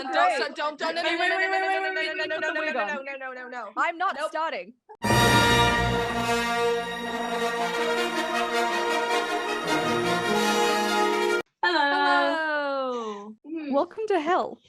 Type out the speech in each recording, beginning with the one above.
on. Right. Don't. Wait, No. I'm not starting. Hello. Welcome to hell.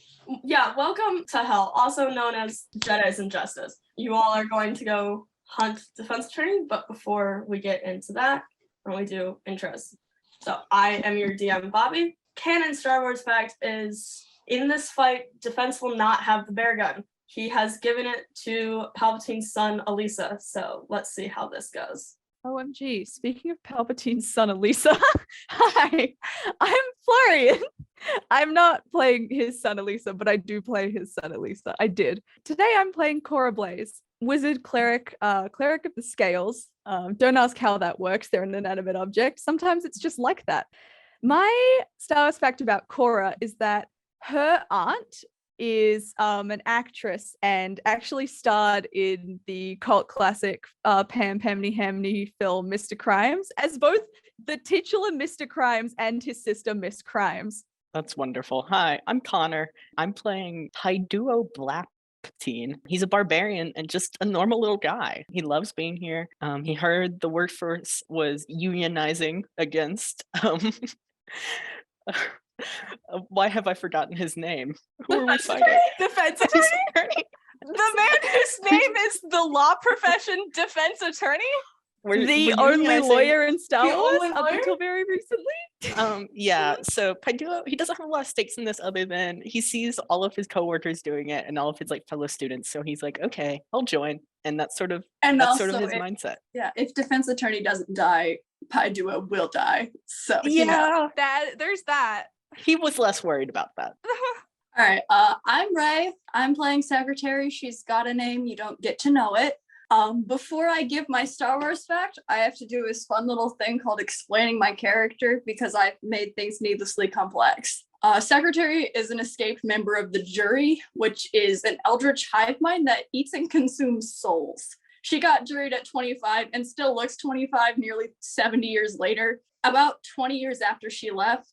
Yeah, welcome to hell, also known as Jedis and Justice. You all are going to go hunt defense attorney, but before we get into that, we do intros. So I am your DM, Bobby. Canon Star Wars fact is, in this fight, defense will not have the bear gun. He has given it to Palpatine's son, Elisa. So let's see how this goes. OMG, speaking of Palpatine's son, Elisa. Hi, I'm Florian. I'm not playing his son, Elisa, but I do play his son, Elisa. I did. Today I'm playing Cora Blaze, wizard cleric, cleric of the scales. Don't ask how that works. They're an inanimate object. Sometimes it's just like that. My Star Wars fact about Cora is that her aunt is an actress and actually starred in the cult classic Pam Pamney Hamney film Mr. Crimes as both the titular Mr. Crimes and his sister Miss Crimes. That's wonderful. Hi, I'm Connor. I'm playing Taiduo Blaptine. He's a barbarian and just a normal little guy. He loves being here. He heard the workforce was unionizing against why have I forgotten his name? Who are we fighting? Defense attorney? The man whose name is the law profession defense attorney? The only lawyer in Star Wars up lawyer? until very recently. Yeah, so Paiduo, he doesn't have a lot of stakes in this other than he sees all of his coworkers doing it and all of his fellow students. So he's like, okay, I'll join. And that's sort of his mindset. Yeah, if defense attorney doesn't die, Paiduo will die. So yeah, there's that. He was less worried about that. All right, I'm Ray. I'm playing secretary. She's got a name. You don't get to know it. Before I give my Star Wars fact, I have to do this fun little thing called explaining my character because I've made things needlessly complex. Secretary is an escaped member of the jury, which is an eldritch hive mind that eats and consumes souls. She got juried at 25 and still looks 25 nearly 70 years later. About 20 years after she left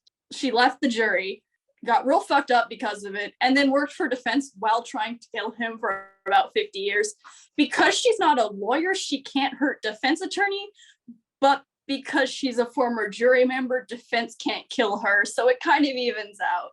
the jury, got real fucked up because of it, and then worked for defense while trying to kill him for about 50 years. Because she's not a lawyer, she can't hurt defense attorney, but because she's a former jury member, defense can't kill her, so it kind of evens out.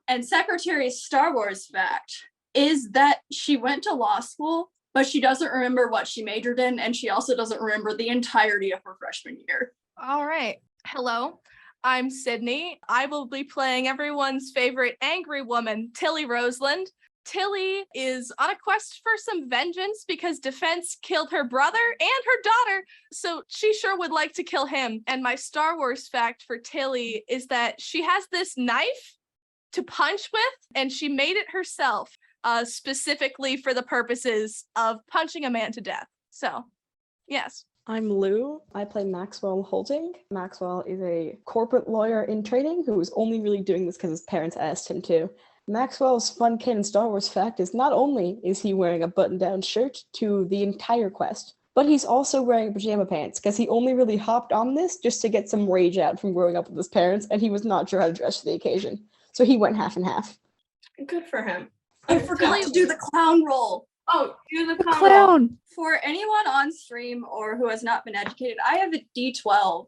And Secretary's Star Wars fact is that she went to law school, but she doesn't remember what she majored in, and she also doesn't remember the entirety of her freshman year. All right. Hello. I'm Sydney. I will be playing everyone's favorite angry woman, Tilly Roseland. Tilly is on a quest for some vengeance because defense killed her brother and her daughter, so she sure would like to kill him. And my Star Wars fact for Tilly is that she has this knife to punch with, and she made it herself, specifically for the purposes of punching a man to death. So, yes. I'm Lou. I play Maxwell Holding. Maxwell is a corporate lawyer in training who is only really doing this because his parents asked him to. Maxwell's fun canon Star Wars fact is not only is he wearing a button-down shirt to the entire quest, but he's also wearing pajama pants because he only really hopped on this just to get some rage out from growing up with his parents, and he was not sure how to dress for the occasion. So he went half and half. Good for him. I forgot to do the clown roll. Oh, do the Clown. For anyone on stream or who has not been educated, I have a D12,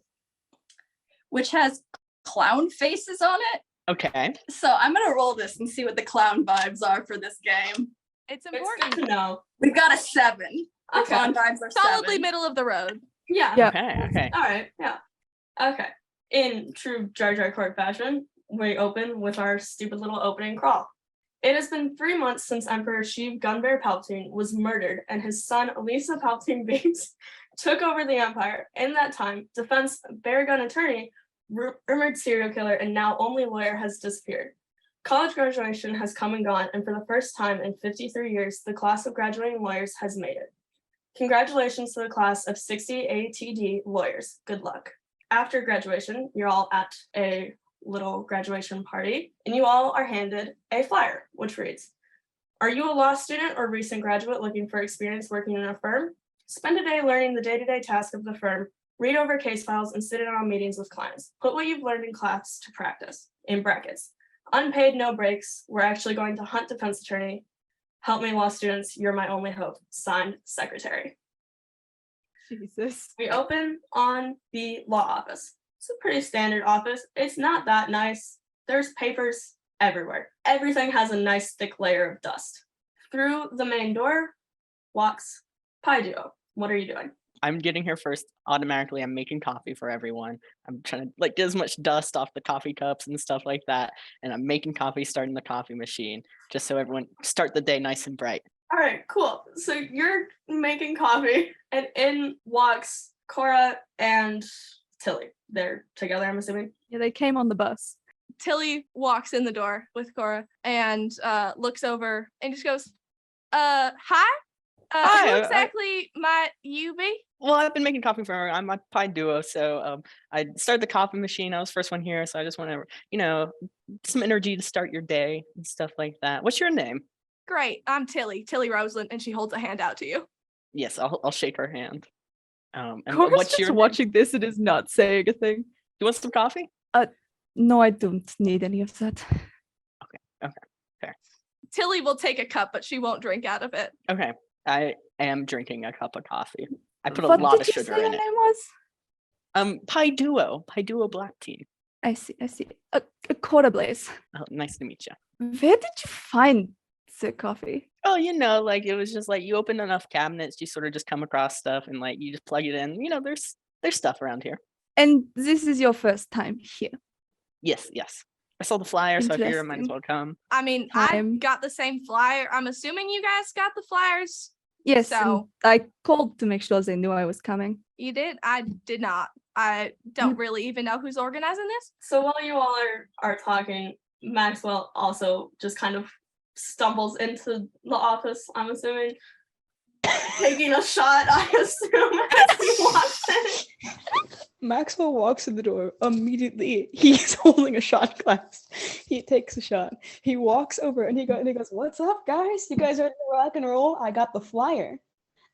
which has clown faces on it. Okay. So I'm going to roll this and see what the clown vibes are for this game. It's It's important good to know. We've got a 7. The Okay. clown vibes are Solidly 7. middle of the road. Yeah. Yeah. Okay. All right. Yeah. Okay. In true Jar Jar Court fashion, we open with our stupid little opening crawl. It has been 3 months since Emperor Sheev Gunbear Palpatine was murdered and his son Elisa Palpatine Bates took over the Empire. In that time, defense bear gun attorney, rumored serial killer, and now only lawyer has disappeared. College graduation has come and gone, and for the first time in 53 years, the class of graduating lawyers has made it. Congratulations to the class of 60 ATD lawyers. Good luck. After graduation, you're all at a little graduation party, and you all are handed a flyer, which reads, "Are you a law student or recent graduate looking for experience working in a firm? Spend a day learning the day-to-day tasks of the firm, read over case files, and sit in on meetings with clients. Put what you've learned in class to practice," in brackets. Unpaid, no breaks. We're actually going to hunt defense attorney. Help me, law students. You're my only hope. Signed, Secretary. Jesus. We open on the law office. It's a pretty standard office. It's not that nice. There's papers everywhere. Everything has a nice thick layer of dust. Through the main door walks Pi Duo. What are you doing? I'm getting here first. Automatically, I'm making coffee for everyone. I'm trying to like get as much dust off the coffee cups and stuff like that. And I'm making coffee, starting the coffee machine, just so everyone start the day nice and bright. All right, cool. So you're making coffee, and in walks Cora and Tilly. They're together, I'm assuming. Yeah, they came on the bus. Tilly walks in the door with Cora and looks over and just goes, hi? Hi, Who exactly might you be? Well, I've been making coffee for I'm a Pi Duo, so I started the coffee machine. I was the first one here, so I just want to, some energy to start your day and stuff like that. What's your name? Great, I'm Tilly Roseland, and she holds a hand out to you. Yes, I'll shake her hand. And Cora's what's just your name? watching this and is not saying a thing. You want some coffee? No, I don't need any of that. Tilly will take a cup, but she won't drink out of it. Okay, I am drinking a cup of coffee. I put a What lot did of you sugar say your in it. name was? Pi Duo black tea. I see. A Cora Blaze. Oh, nice to meet you. Where did you find the coffee? Oh, like it was just like you open enough cabinets, you sort of just come across stuff and like you just plug it in. There's stuff around here. And this is your first time here. Yes. I saw the flyer, so I figured I might as Interesting. well come. I mean, I I'm- got the same flyer. I'm assuming you guys got the flyers. Yes, So- and I called to make sure they knew I was coming. You did? I did not. I don't really even know who's organizing this. So while you all are talking, Maxwell also just kind of stumbles into the office, I'm assuming, taking a shot, I assume, as he walks in. Maxwell walks in the door. Immediately, he's holding a shot glass. He takes a shot. He walks over and he goes, "What's up, guys? You guys ready to rock and roll? I got the flyer."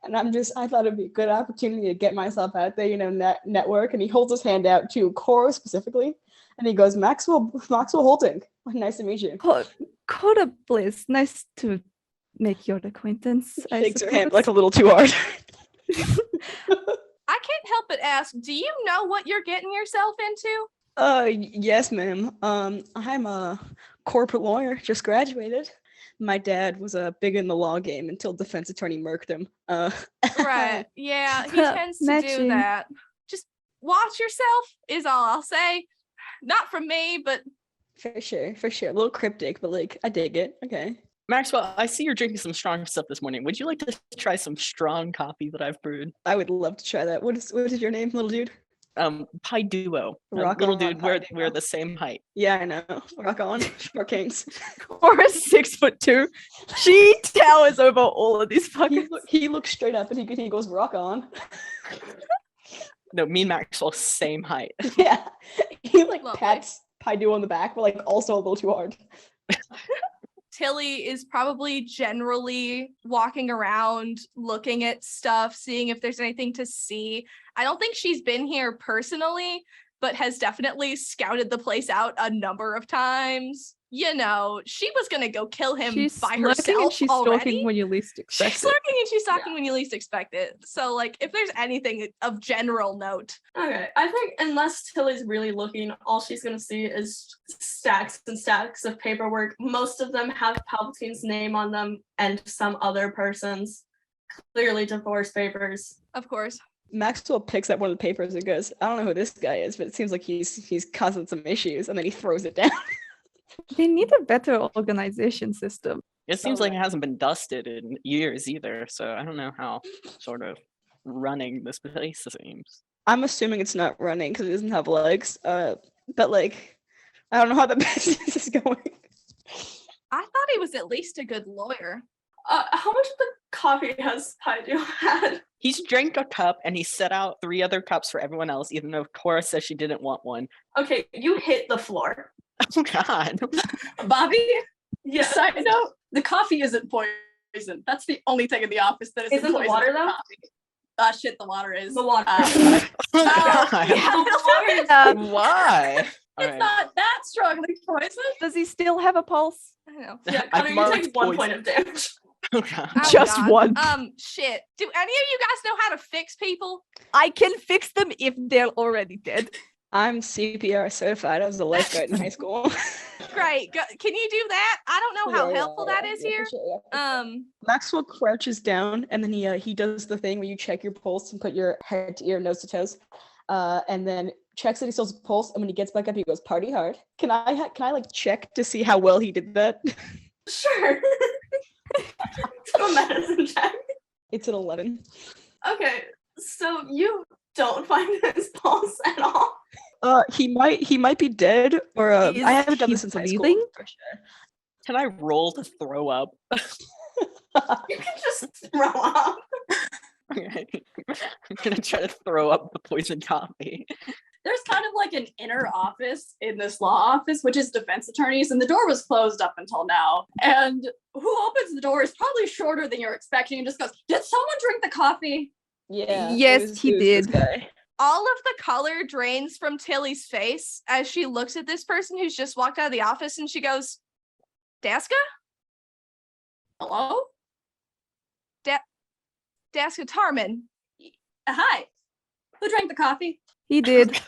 And I thought it'd be a good opportunity to get myself out there, network. And he holds his hand out to Cora specifically, and he goes, "Maxwell Holding. Nice to meet you." Cora Blaze, nice to make your acquaintance. I Shakes her hand suppose. like a little too hard. I can't help but ask, do you know what you're getting yourself into? Yes, ma'am. I'm a corporate lawyer, just graduated. My dad was big in the law game until defense attorney murked him. Right. Yeah, he tends to do Matching. that. Just watch yourself is all I'll say. Not from me, but For sure. A little cryptic, but like I dig it. Okay. Maxwell, I see you're drinking some strong stuff this morning. Would you like to try some strong coffee that I've brewed? I would love to try that. What is your name, little dude? Pi Duo. Rock Little on, dude, Pi we're Duo. the same height. Yeah, I know. Rock on. We're kings. Cora's 6'2". She towers over all of these fuckers. He looks straight up and he goes, "Rock on." No, me and Maxwell, same height. Yeah. He like Lovely. pats Pi Duo on the back, but like also a little too hard. Tilly is probably generally walking around, looking at stuff, seeing if there's anything to see. I don't think she's been here personally, but has definitely scouted the place out a number of times. She was gonna go kill him She's by lurking herself and she's already. stalking when you least expect She's it. lurking and she's talking when you least expect it. So, like, if there's anything of general note, Okay, I think unless Tilly's really looking, all she's gonna see is stacks and stacks of paperwork. Most of them have Palpatine's name on them and some other person's. Clearly divorce papers. of course. Maxwell picks up one of the papers and goes, "I don't know who this guy is, but it seems like he's causing some issues," and then he throws it down. They need a better organization system. It seems So, like it hasn't been dusted in years either, so I don't know how sort of running this place seems. I'm assuming it's not running because it doesn't have legs. But like, I don't know how the business is going. I thought he was at least a good lawyer. How much of the coffee has Pi Duo had? He's drank a cup and he set out 3 other cups for everyone else, even though Cora says she didn't want one. Okay, you hit the floor. Oh God. Bobby, Yes. side note, the coffee isn't poison. That's the only thing in the office that isn't Isn't the poison. water, though? Shit, the water is. The water. Oh Oh, God. yeah. The water is Why? All It's right. not that strongly poisoned. Does he still have a pulse? I don't know. Yeah, I've Connor, you marked take 1 point poison. of damage. Oh, God. Oh, Just God. one. Shit. Do any of you guys know how to fix people? I can fix them if they're already dead. I'm CPR certified. I was a lifeguard in high school. Great. Can you do that? I don't know how Yeah, helpful that is for here. sure, yeah. Um, Maxwell crouches down and then he does the thing where you check your pulse and put your head to ear, nose to toes, and then checks that he still has a pulse. And when he gets back up, he goes party hard. Can I like check to see how well he did that? Sure. Do a medicine check. It's an 11. Okay, so you don't find his pulse at all. He might be dead, or Is I haven't done he this since high school. breathing? For sure. Can I roll to throw up? You can just throw up. Okay. I'm gonna try to throw up the poison coffee. There's kind of like an inner office in this law office, which is defense attorneys, and the door was closed up until now. And who opens the door is probably shorter than you're expecting and just goes, "Did someone drink the coffee?" Yeah. Yes, he it was this did. guy. all of the color drains from Tilly's face as she looks at this person who's just walked out of the office and she goes, Daska? Hello? Daska Tarman. Hi. Who drank the coffee? He did.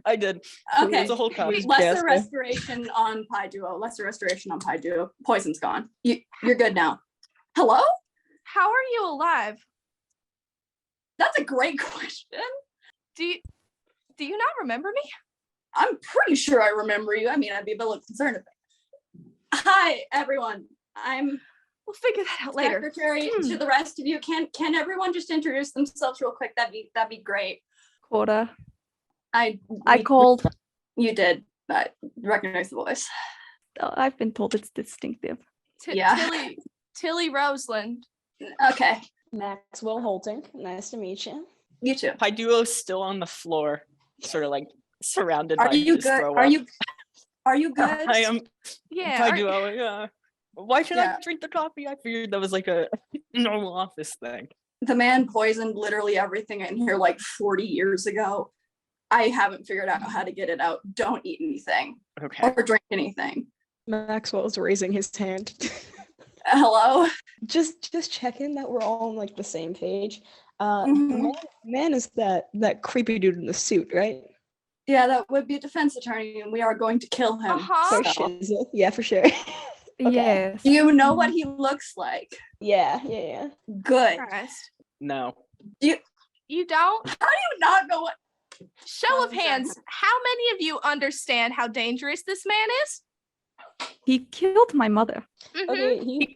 I did. Okay. It's a whole coffee. Lesser Daska. restoration on Pi Duo. Lesser restoration on Pi Duo. Poison's gone. You're good now. Hello? How are you alive? That's a great question. Do you not remember me? I'm pretty sure I remember you. I mean, I'd be a little concerned if Hi, everyone. I'm We'll figure that out later. secretary to the rest of you. Can everyone just introduce themselves real quick? That'd be great. Quarter. I I called. You did. I recognize the voice. Oh, I've been told it's distinctive. Yeah. Tilly Roseland. Okay. Maxwell Holting. Nice to meet you. You too. Pi Duo's still on the floor, sort of like surrounded Are by you his good? throw Are up. you good? I am Yeah. Pi are- Duo, yeah. Why should Yeah. I drink the coffee? I figured that was like a normal office thing. The man poisoned literally everything in here like 40 years ago. I haven't figured out how to get it out. Don't eat anything Okay. or drink anything. Maxwell's raising his hand. Hello? just checking that we're all on like the same page. The Mhm. man is that creepy dude in the suit, right? Yeah, that would be a defense attorney, and we are going to kill him. Uh-huh. For So- shizzle. Yeah, for sure. Okay. Yes. Do you know what he looks like? yeah. Good. Christ. No. You don't? How do you not know what? Show of hands, how many of you understand how dangerous this man is? He killed my mother. Mhm.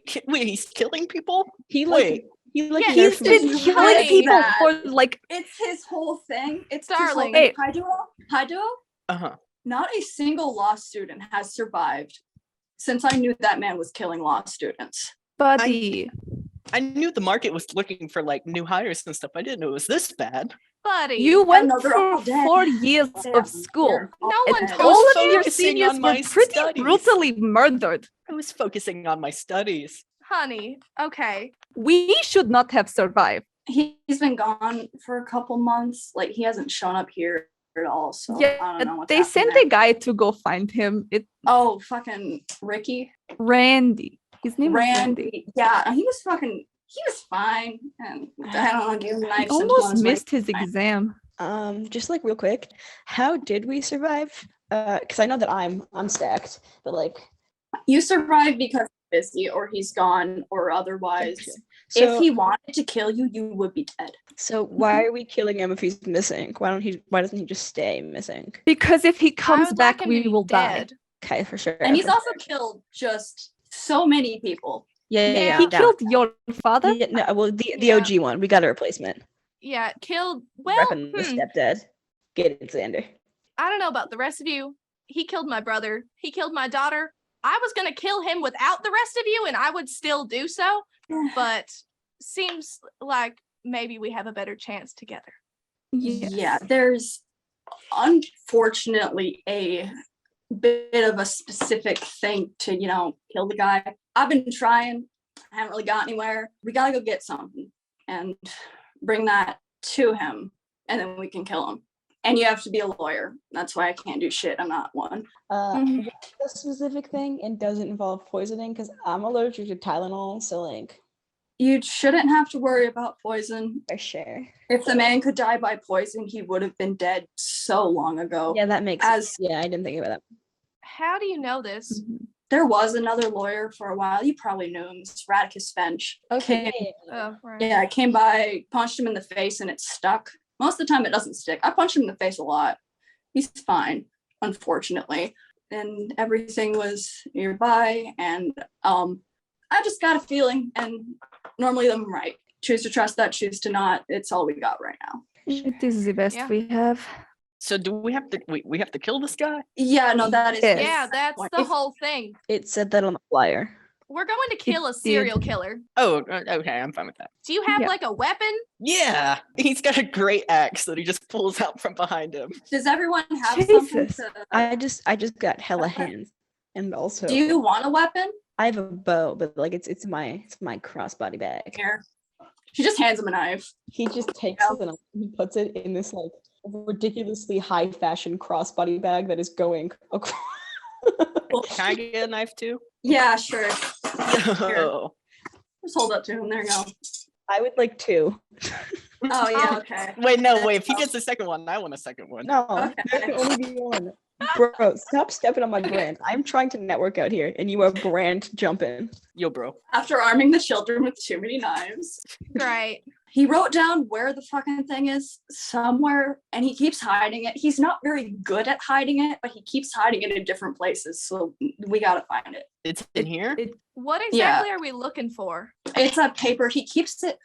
Okay, Wait, he's killing people? he like Wait. he like Yeah, He's nerfed been his- killing Honey, people that- for like It's his whole thing. It's Darling. Hey. Hi, Duo. Hi, Duo. Uh-huh. Not a single law student has survived since I knew that man was killing law students. buddy. I knew the market was looking for like new hires and stuff. I didn't know it was this bad. Buddy. You went no, they're all for dead. 4 years They're- of school. they're all No one dead. told All of you. your Focusing seniors on were my pretty studies. brutally murdered. I was focusing on my studies. Honey, okay. We should not have survived. He's been gone for a couple months. Like he hasn't shown up here at all. So I Yeah, don't know what's they sent a happening. guy to go find him. Oh, fucking Ricky. Randy. His name was Randy. Randy. Yeah, he was fine. And I don't know, give him He knives. almost missed his exam. just like real quick, how did we survive? Because I know that I'm stacked, but like You survived because he's busy or he's gone or otherwise. so If he wanted to kill you, you would be dead. so why are we killing him if he's missing? Why doesn't he just stay missing? Because if he I comes would back, like him to we be will die. dead. Okay, for sure. And he's for also sure. killed just so many people. yeah. He down. killed your father? Yeah, no, well the Yeah. OG one. We got a replacement. Yeah, killed. Well, Repping the stepdad. Get it, Xander. I don't know about the rest of you. He killed my brother. He killed my daughter. I was going to kill him without the rest of you, and I would still do so. But seems like maybe we have a better chance together. Yeah, there's unfortunately a bit of a specific thing to, kill the guy. I've been trying. I haven't really got anywhere. We gotta go get something and bring that to him, and then we can kill him. And you have to be a lawyer. That's why I can't do shit. I'm not one. Mhm. What's the specific thing and doesn't involve poisoning? Because I'm allergic to Tylenol, so like You shouldn't have to worry about poison. for sure. If the man could die by poison, he would have been dead so long ago. Yeah, that makes As sense. Yeah, I didn't think about that. How do you know this? there was another lawyer for a while. You probably knew him. It's Radicus Finch. Okay. Oh, right. Yeah, I came by, punched him in the face, and it stuck. Most of the time, it doesn't stick. I punched him in the face a lot. He's fine, unfortunately. And everything was nearby, and I just got a feeling, and normally I'm right. Choose to trust that, choose to not. It's all we got right now. This is the best Yeah. we have. So do we have to we have to kill this guy? Yeah, no, that is. Yes. Yeah, that's point. the whole thing. It said that on the flyer. We're going to kill a did. serial killer. Oh, okay, I'm fine with that. Do you have Yeah. like a weapon? Yeah, he's got a great axe that he just pulls out from behind him. Does everyone have something Jesus. to? I just got hella Okay. hands. And also Do you want a weapon? I have a bow, but like it's my crossbody bag. Here. She just hands him a knife. He just takes it and he puts it in this like ridiculously high fashion crossbody bag that is going across. Can I get a knife too? Yeah, sure. Yo. Just hold up to him. There you go. I would like two. Oh yeah, okay. Wait, no, wait. If he gets the second one, I want a second one. No, Okay. there can only be one. Bro, stop stepping on my brand. I'm trying to network out here, and you are brand jumping. Yo, bro. After arming the children with too many knives, Great. he wrote down where the fucking thing is somewhere, and he keeps hiding it. He's not very good at hiding it, but he keeps hiding it in different places. So we gotta find it. It's in here. What Yeah. exactly are we looking for? It's a paper. He keeps it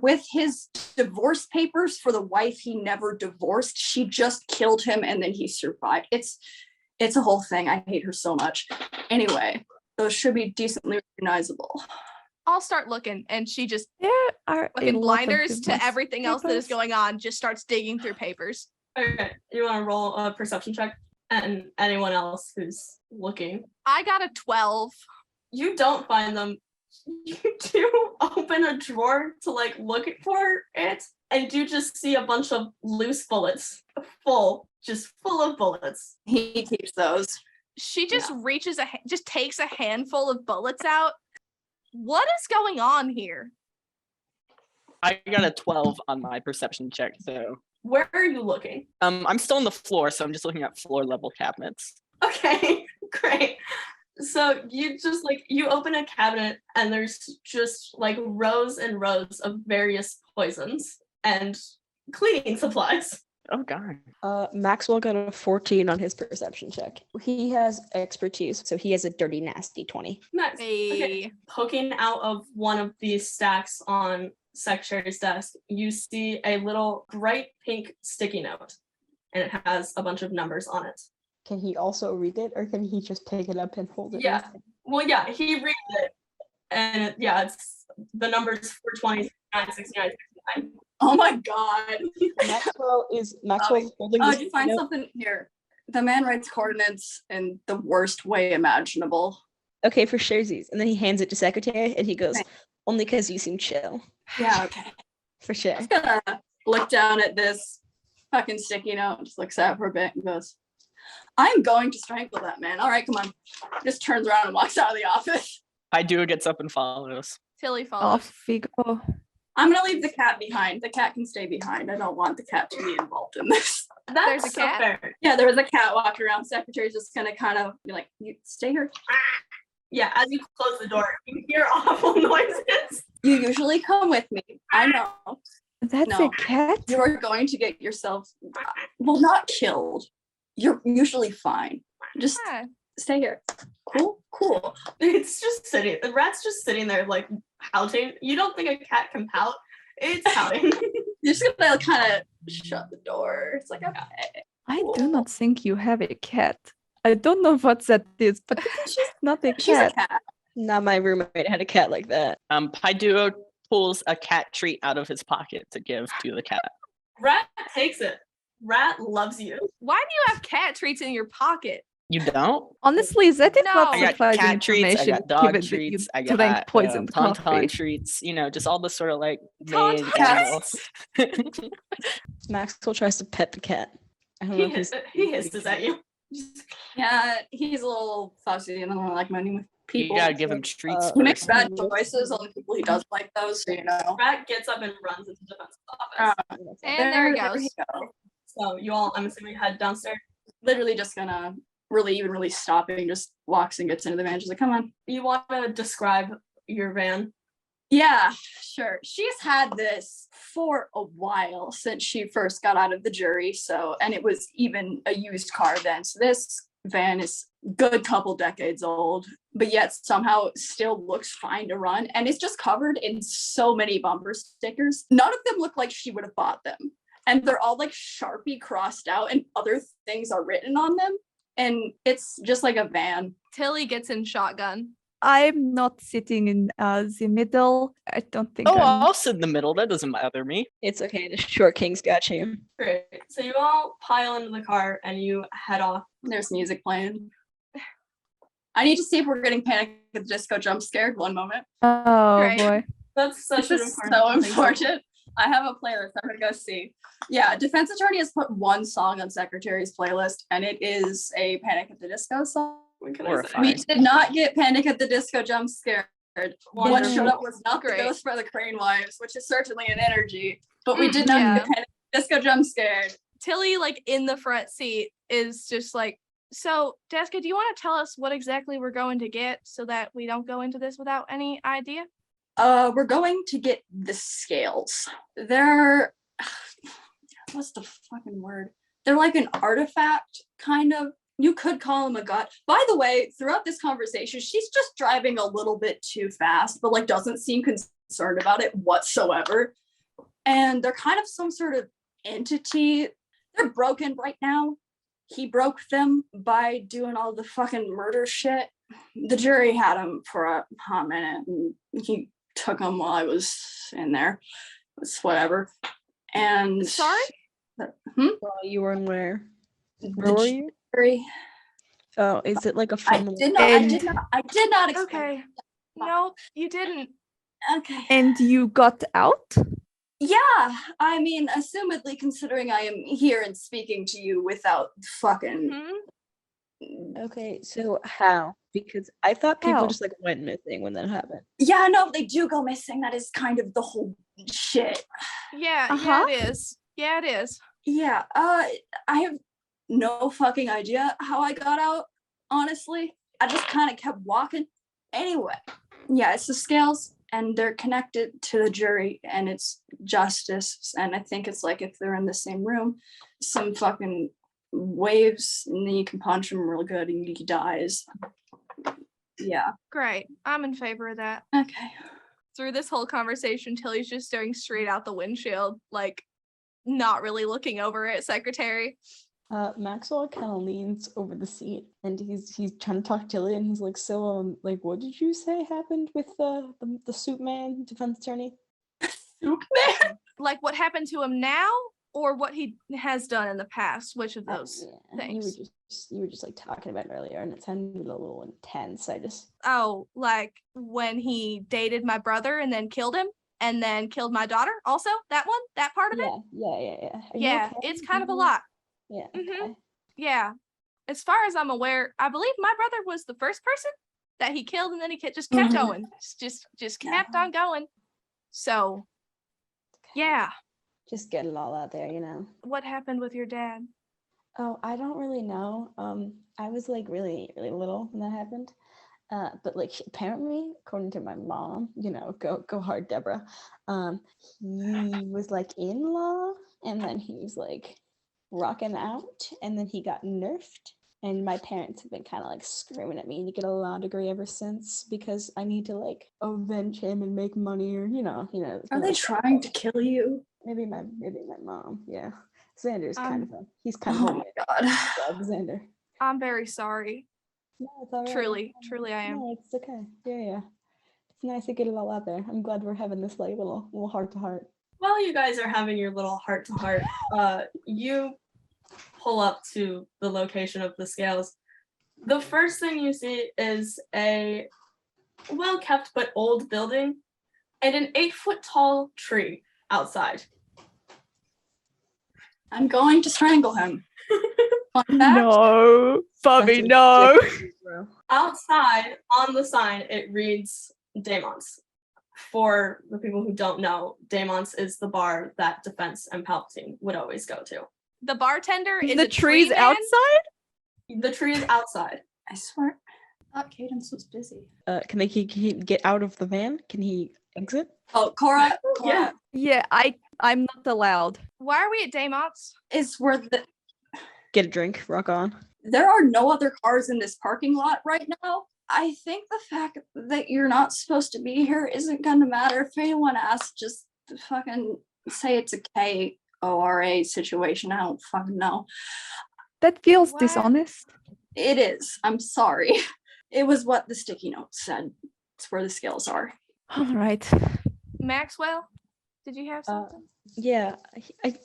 with his divorce papers for the wife he never divorced. She just killed him and then he survived. It's a whole thing. I hate her so much. Anyway, those should be decently recognizable. I'll start looking, and she just There are a fucking lot of blinders to divorce everything else that is papers. going on. Just starts digging through papers. Okay, you want to roll a perception check, and anyone else who's looking. I got a 12. You don't find them. You do open a drawer to like look for it, and you just see a bunch of loose bullets, full of bullets. He keeps those. She just reaches just takes a handful of bullets out. What is going on here? I got a 12 on my perception check, so Where are you looking? I'm still on the floor, so I'm just looking at floor level cabinets. Okay, great. So you just like you open a cabinet and there's just like rows and rows of various poisons and cleaning supplies. Oh god. Maxwell got a 14 on his perception check. He has expertise, so he has a dirty, nasty 20. Nice. Okay. Hey. Poking out of one of these stacks on Secretary's desk, you see a little bright pink sticky note, and it has a bunch of numbers on it. Can he also read it, or can he just pick it up and hold it? in Yeah. his hand? Well, yeah, he reads it, and it's the numbers 420, 69, 69, 69. Oh my god. Maxwell's holding Oh, this did you find note. something here? The man writes coordinates in the worst way imaginable. Okay, for sharesies. And then he hands it to Secretary, and he goes, Right. only because you seem chill. Yeah, okay. For sure. Just gonna look down at this fucking sticky note and just looks at it for a bit and goes, I'm going to strangle that man. All right, come on. Just turns around and walks out of the office. Hideo gets up and follows. Tilly follows. Off we go. I'm gonna leave the cat behind. The cat can stay behind. I don't want the cat to be involved in this. That's There's a so cat? fair. Yeah, there was a cat walking around. Secretary's just gonna kind of be like, you stay here. Yeah, as you close the door, you hear awful noises. You usually come with me. I know. That's No. a cat? You are going to get yourself, well, not killed. You're usually fine. Just Yeah. stay here. Cool. It's just sitting. The rat's just sitting there, like pouting. You don't think a cat can pout? It's pouting. You're just gonna kind of shut the door. It's like, okay. I do not think you have a cat. I don't know what that is, but she's not a She's a cat. cat. Not my roommate had a cat like that. Hideo pulls a cat treat out of his pocket to give to the cat. Rat takes it. Rat loves you. Why do you have cat treats in your pocket? You don't? Honestly, that is not No. I got surprising cat treats, I information got dog given that you treats, I drank got poisoned tauntaun coffee. treats, just all the sort of like Tauntaun vague animal. Maxwell tries to pet the cat. I don't know if He hisses at you. Yeah, he's a little fussy and I don't like money with You people. gotta give him treats He makes first. bad choices on the people he does like those, so you know. Rat gets up and runs into defense's office. And there he There goes. go. So you all, I'm assuming, head downstairs. Literally just gonna really stopping, just walks and gets into the van. She's like, come on. You want to describe your van? Yeah, sure. She's had this for a while since she first got out of the jury. So, and it was even a used car then. So this van is good couple decades old, but yet somehow still looks fine to run. And it's just covered in so many bumper stickers. None of them look like she would have bought them. And they're all like Sharpie crossed out and other things are written on them. And it's just like a van. Tilly gets in shotgun. I'm not sitting in the middle. I don't think Oh, I'm... I'll sit in the middle. That doesn't bother me. It's okay. The short king's got you. Great. So you all pile into the car and you head off. There's music playing. I need to see if we're getting Panic at the Disco jump scared. One moment. Oh Great. boy. That's such This an is important so thing. important. I have a playlist. I'm gonna go see. Yeah, defense attorney has put one song on secretary's playlist, and it is a Panic at the Disco song. What can I Horrifying. say? We did not get Panic at the Disco jump scared. What Wonderful. showed up was not Great. the Ghost for the Crane Wives, which is certainly an energy, but we did not Yeah. get Panic at the Disco jump scared. Tilly, like in the front seat, is just like, so Deska, do you want to tell us what exactly we're going to get so that we don't go into this without any idea? We're going to get the scales. They're what's the fucking word? They're like an artifact, kind of. You could call them a god. By the way, throughout this conversation, she's just driving a little bit too fast, but like doesn't seem concerned about it whatsoever. And they're kind of some sort of entity. They're broken right now. He broke them by doing all the fucking murder shit. The jury had him for a hot minute, and he took them while I was in there. It's whatever. And Sorry? Well, you were in where? Where were the you? jury. Oh, is it like a I fun little- did not expect. Okay. No, you didn't. Okay. And you got out? Yeah, I mean, assumedly, considering I am here and speaking to you without fucking. Mhm. Okay, so how? Because I thought people How? just like went missing when that happened. Yeah, no, they do go missing. That is kind of the whole shit. Yeah, Uh-huh. yeah, it is. Yeah, it is. Yeah, I have no fucking idea how I got out, honestly. I just kind of kept walking. Anyway, yeah, it's the scales, and they're connected to the jury, and it's justice. And I think it's like if they're in the same room, some fucking waves, and then you can punch him real good, and he dies. Yeah. Great. I'm in favor of that. Okay. Through this whole conversation, Tilly's just staring straight out the windshield, like not really looking over at Secretary. Maxwell kind of leans over the seat and he's trying to talk to Tilly and he's like, so like what did you say happened with the suit man defense attorney? Superman. Like what happened to him now or what he has done in the past? Which of those? Yeah, things. you were just like talking about it earlier and it sounded a little intense. I just Oh, like when he dated my brother and then killed him and then killed my daughter also? That one? That part of it? yeah. Are you Yeah, okay? it's kind of a Mhm. lot. Yeah. Mhm. Okay. Yeah. As far as I'm aware, I believe my brother was the first person that he killed and then he just kept Mhm. going. Just kept on going. So, yeah. Just get it all out there, you know. What happened with your dad? Oh, I don't really know. I was like really, really little when that happened. But like apparently, according to my mom, you know, go hard, Deborah. He was like in law, and then he was like rocking out, and then he got nerfed. And my parents have been kind of like screaming at me to get a law degree ever since because I need to like avenge him and make money, or you know. Are they trying to kill you? Maybe my mom, yeah. Xander's kind of he's kind Oh of my god. Xander. I'm very sorry. No, it's all right. Truly I am. No, it's okay. Yeah. It's nice to get it all out there. I'm glad we're having this like little heart to heart. While you guys are having your little heart to heart, you pull up to the location of the scales. The first thing you see is a well-kept but old building and an 8-foot tall tree outside. I'm going to strangle him. Fun fact, No, Bobby, That's no. ridiculous, bro. Outside on the sign, it reads Damon's. For the people who don't know, Damon's is the bar that Defense and Palpatine would always go to. The bartender is The a tree's tree man? outside? The tree is outside. I swear. I thought Cadence was busy. Can he get out of the van? Can he exit? Oh, Cora, Yeah. Yeah, I'm not allowed. Why are we at Damont's? is where Get a drink. Rock on. there are no other cars in this parking lot right now. I think the fact that you're not supposed to be here isn't gonna matter. If anyone asks, just fucking say it's a KORA situation. I don't fucking know. That feels What? dishonest. It is. I'm sorry. It was what the sticky note said. It's where the scales are. All right. Maxwell, did you have something? Yeah. I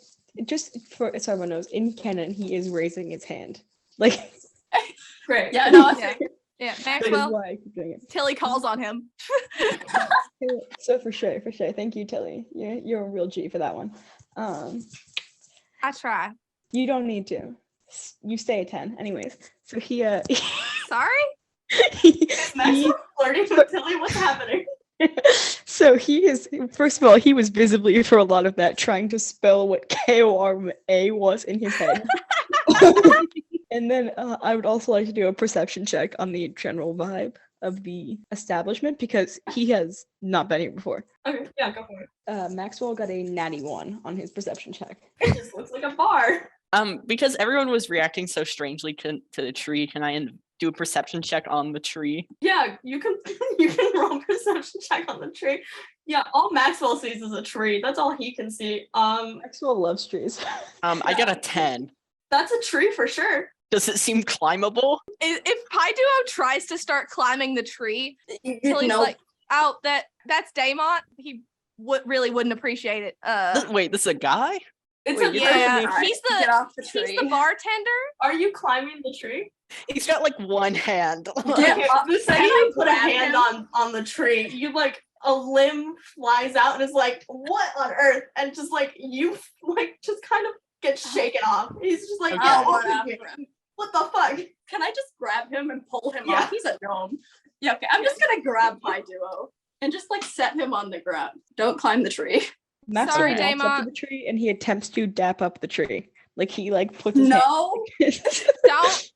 just for so everyone knows, in canon, he is raising his hand. Like, Great. Yeah, no, Yeah. Yeah, that is Maxwell, why I keep doing it. Tilly calls on him. So for sure. Thank you, Tilly. You're a real G for that one. I try. You don't need to. You stay at 10. Anyways, so he Sorry? Is Maxwell flirting with Tilly? What's happening? so he is, first of all, he was visibly for a lot of that trying to spell what KORA was in his head. And then I would also like to do a perception check on the general vibe of the establishment because he has not been here before. Okay, yeah, go for it. Maxwell got a natty 1 on his perception check. It just looks like a bar. Because everyone was reacting so strangely to the tree, can I do a perception check on the tree? Yeah, you can you can roll perception check on the tree. Yeah, all Maxwell sees is a tree. That's all he can see. Maxwell loves trees. I got a 10. That's a tree for sure. Does it seem climbable? If Paiduo tries to start climbing the tree, Tilly's No, like, oh, that's Damont. He really wouldn't appreciate it. Wait, this is a guy? It's Wait, a you're yeah, telling me- he's get off the he's tree. the bartender. Are you climbing the tree? He's got like one hand. Yeah. Okay, the second Can I you put a grab hand him? on the tree, you like a limb flies out and is like, what on earth? And just like you like just kind of get shaken off. He's just like, Okay. "Yeah, I'll what run the- after him. what the fuck? Can I just grab him and pull him Yeah. off? He's a gnome. Yeah, okay. I'm just gonna grab my duo and just like set him on the ground. Don't climb the tree. Maxwell Sorry, walks up to Damon. the tree and he attempts to dap up the tree. Like he like puts his No, hand. Don't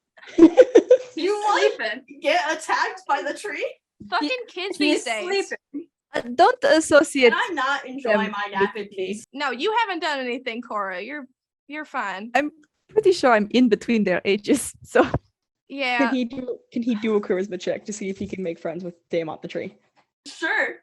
You like sleeping. get attacked by the tree? fucking kids He's these days. sleeping. Don't associate. Can I not enjoy them my nap in peace? No, you haven't done anything, Cora. You're fine. I'm pretty sure I'm in between their ages. So Yeah. Can he do a charisma check to see if he can make friends with Daemon the tree? Sure.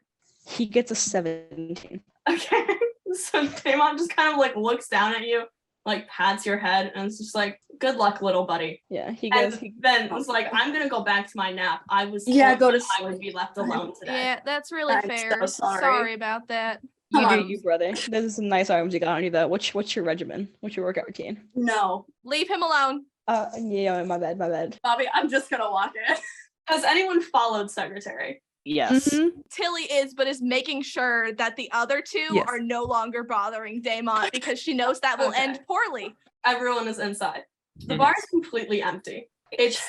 He gets a 17. Okay. So Damon just kind of like looks down at you, like pats your head, and it's just like, good luck, little buddy. Yeah, he And goes. then was like, I'm gonna go back to my nap. I was Yeah, told go to that I would be left alone today. Yeah, that's really I'm so fair. sorry. About that. You Come do on. you, brother. Those are some nice arms you got on you though. What's your regimen? What's your workout routine? No, Leave him alone. Yeah, my bad. Bobby, I'm just gonna walk in. Has anyone followed Secretary? Yes. Mhm. Tilly is making sure that the other two Yes. are no longer bothering Damon because she knows that will Okay. end poorly. Everyone is inside. The Mhm. bar is completely empty. It's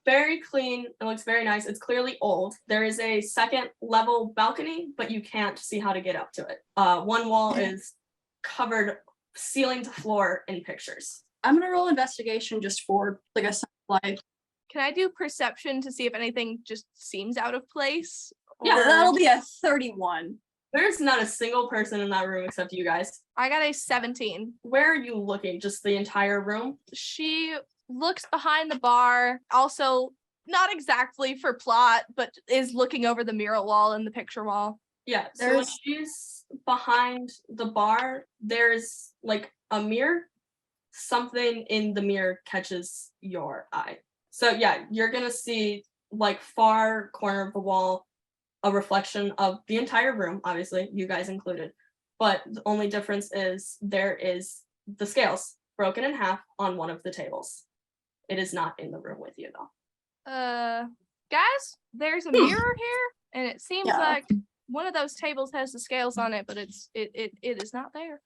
very clean. It looks very nice. It's clearly old. There is a second level balcony, but you can't see how to get up to it. One wall is covered ceiling to floor in pictures. I'm gonna roll investigation just for like a life. Can I do perception to see if anything just seems out of place? Yeah, Or- That'll be a 31. There's not a single person in that room except you guys. I got a 17. Where are you looking? Just the entire room? She looks behind the bar, also not exactly for plot, but is looking over the mural wall and the picture wall. Yeah. So when There's- she's behind the bar, there's like a mirror. Something in the mirror catches your eye. So yeah, you're gonna see like far corner of the wall a reflection of the entire room, obviously, you guys included. But the only difference is there is the scales broken in half on one of the tables. It is not in the room with you though. Guys, there's a mirror here, and it seems Yeah. like one of those tables has the scales on it, but it is not there.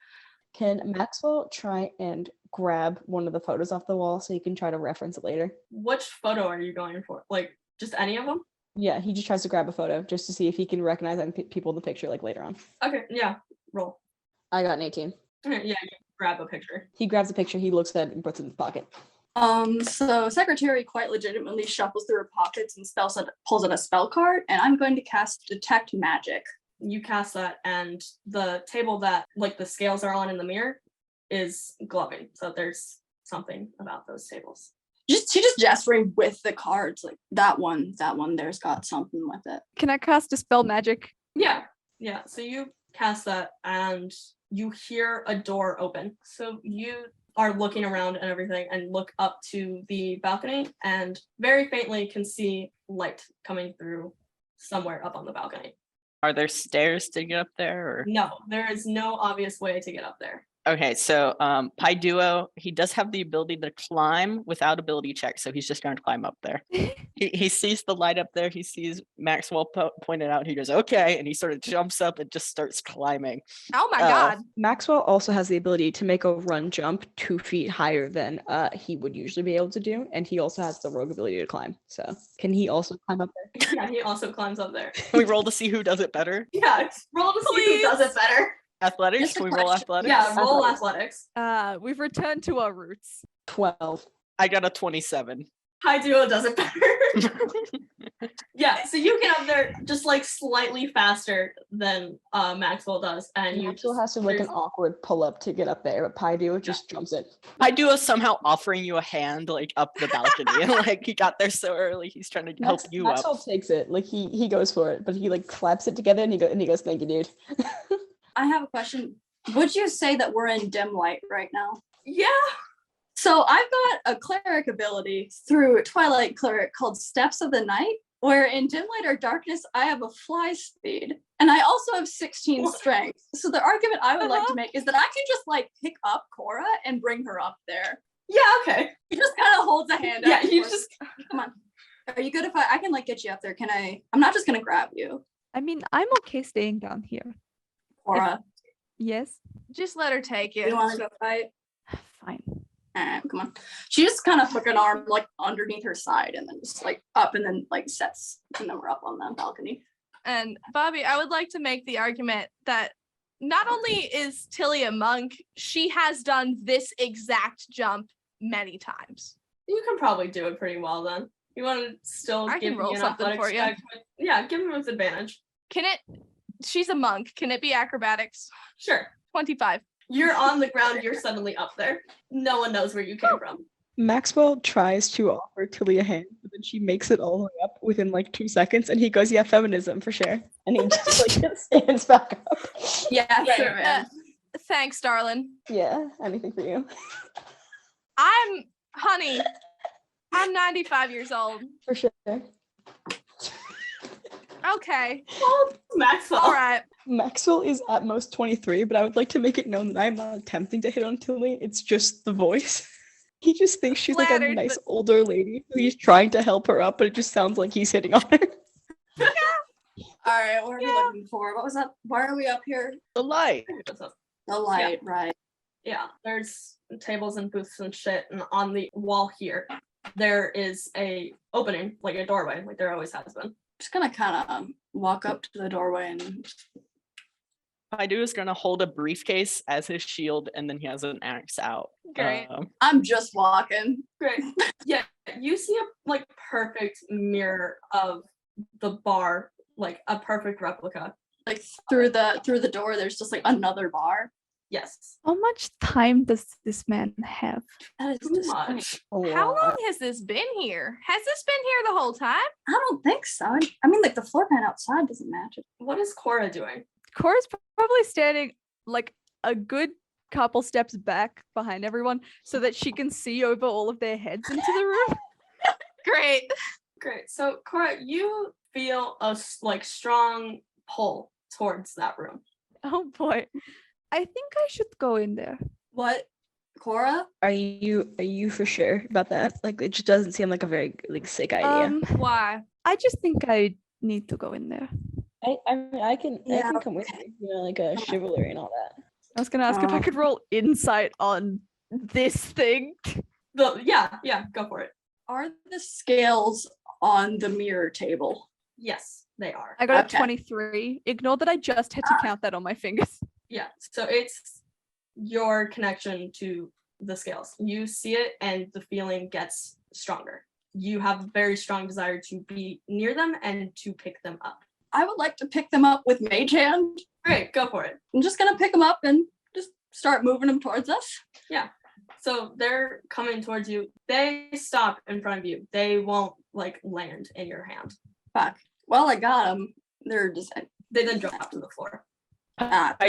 Can Maxwell try and grab one of the photos off the wall so you can try to reference it later? Which photo are you going for? Like, just any of them? Yeah, he just tries to grab a photo just to see if he can recognize any people in the picture like later on. Okay, yeah, roll. I got an 18. Okay, yeah, you grab a picture. He grabs a picture, he looks at it and puts it in his pocket. So Secretary quite legitimately shuffles through her pockets and pulls out a spell card, and I'm going to cast Detect Magic. You cast that, and the table that like the scales are on in the mirror is glowing. So there's something about those tables. She's just gesturing with the cards, like that one there's got something with it. Can I cast Dispel Magic? Yeah. So you cast that, and you hear a door open. So you are looking around and everything, and look up to the balcony, and very faintly can see light coming through somewhere up on the balcony. Are there stairs to get up there? Or? No, there is no obvious way to get up there. Okay, so Pi Duo, he does have the ability to climb without ability check, so he's just going to climb up there. He sees the light up there. He sees Maxwell pointed out. He goes, okay, and he sort of jumps up and just starts climbing. Oh my god. Maxwell also has the ability to make a run jump 2 feet higher than he would usually be able to do, and he also has the rogue ability to climb. So can he also climb up there? Yeah, he also climbs up there. Can we roll to see who does it better? Yeah, roll to see who does it better. Athletics? Just a Can we roll question. athletics? Yeah, roll athletics. We've returned to our roots. 12. I got a 27. High Duo does it better. Yeah, so you get up there just like slightly faster than Maxwell does, and you Maxwell just, has to like an there's- awkward pull up to get up there, but Paidu just jumps in. Pi Duo somehow offering you a hand like up the balcony. And like he got there so early, he's trying to help you Maxwell up. takes it, like he goes for it, but he like claps it together and he goes, thank you, dude. I have a question. Would you say that we're in dim light right now? Yeah. So I've got a cleric ability through Twilight Cleric called Steps of the Night, where in dim light or darkness, I have a fly speed. And I also have 16 What? strength. So the argument I would like to make is that I can just like pick up Cora and bring her up there. Yeah, okay. He just kind of holds a hand Yeah, out. you for us. just Come on. Are you good if I can like get you up there? I'm not just gonna grab you, I mean, I'm okay staying down here. Cora. Yes. Just let her take it. You want to go fight? Fine. Alright, come on. She just kind of hook an arm like underneath her side and then just like up and then like sets, and then we're up on the balcony. And Bobby, I would like to make the argument that not only is Tilly a monk, she has done this exact jump many times. you can probably do it pretty well then. You want to still I can give roll me an something athletics for you. check with- yeah, give him with advantage. Can it? She's a monk. Can it be acrobatics? Sure. 25. You're on the ground, you're suddenly up there. No one knows where you came from. Maxwell tries to offer Tilly a hand, but then she makes it all the way up within like 2 seconds, and he goes, "Yeah, feminism for sure," and he just like stands back up. Yeah, Right, sure, man. Thanks, darling. Yeah, anything for you. Honey, I'm 95 years old. For sure. Okay. Oh, Maxwell. All right. Maxwell is at most 23, but I would like to make it known that I'm not attempting to hit on Tilly. It's just the voice. He just thinks she's like a Flattered, nice but- older lady. So he's trying to help her up, but it just sounds like he's hitting on her. All right, what are we looking for? What was that? Why are we up here? The light. The light, right? Yeah, there's tables and booths and shit, and on the wall here, there is a opening, like a doorway, like there always has been. Just gonna kind of walk up to the doorway and Paidu is going to hold a briefcase as his shield, and then he has an axe out. Great. I'm just walking. Great. Yeah, you see a like perfect mirror of the bar, like a perfect replica. Like through the door, there's just like another bar. Yes. How much time does this man have? That is Too disgusting. much. How long has this been here? Has this been here the whole time? I don't think so. I mean, like the floor plan outside doesn't match it. What is Cora doing? Cora's probably standing like a good couple steps back behind everyone so that she can see over all of their heads into the room. Great. Great. So Cora, you feel a like strong pull towards that room. Oh boy. I think I should go in there. What Cora? Are you for sure about that? Like, it just doesn't seem like a very like sick idea. Why? I just think I need to go in there. I mean, I can Yeah. come with you, like a chivalry and all that. I was gonna ask if I Um, could roll insight on this thing. Yeah, go for it. Are the scales on the mirror table? Yes, they are. I got Okay. a 23. Ignore that I just had to count that on my fingers. Yeah, so it's your connection to the scales. You see it and the feeling gets stronger. You have a very strong desire to be near them and to pick them up. I would like to pick them up with Mage Hand. Great, go for it. I'm just gonna pick them up and just start moving them towards us. So they're coming towards you. They stop in front of you. They won't like land in your hand. Fuck. Well, I got them. They're just They then drop to the floor.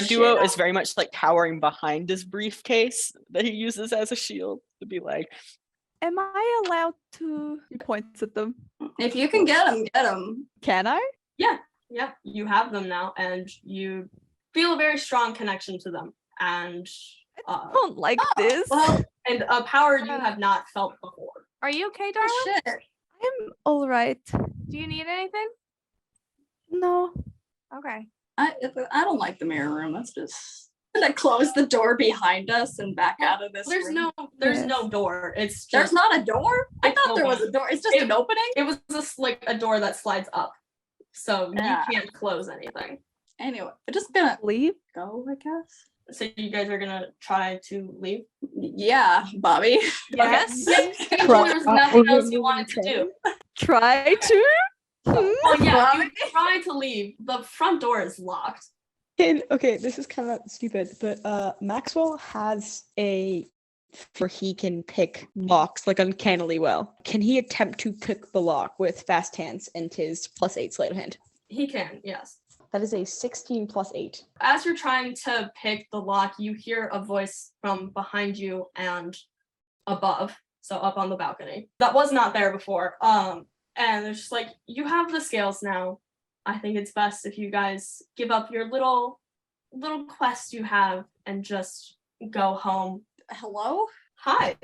Duo is very much like cowering behind his briefcase that he uses as a shield to be like, Am I allowed to? He points at them. If you can get them, get them. Can I? Yeah, you have them now, and you feel a very strong connection to them, and I don't like this. Well, and a power you have not felt before. Are you okay, darling? shit. I'm all right. Do you need anything? No. Okay. I don't like the mirror room. That's just. I'm gonna close the door behind us and back out of this. There's room. no door. It's just, There's not a door. I thought there was a door. It's just It- an opening. It was just like a door that slides up, so Yeah. you can't close anything. Anyway, I'm just gonna Leave? go. I guess. So you guys are gonna try to leave. Yeah, Bobby. Yes. There was nothing else you wanted to do. Try to? Well, yeah, Bobby. you try to leave. The front door is locked. Okay, this is kind of stupid, but Maxwell has where he can pick locks like uncannily well. Can he attempt to pick the lock with fast hands and his +8 sleight of hand? He can, yes. That is a 16 + 8. As you're trying to pick the lock, you hear a voice from behind you and above, so up on the balcony. That was not there before. And it's just like, you have the scales now. I think it's best if you guys give up your little quest you have and just go home. Hello. Hi.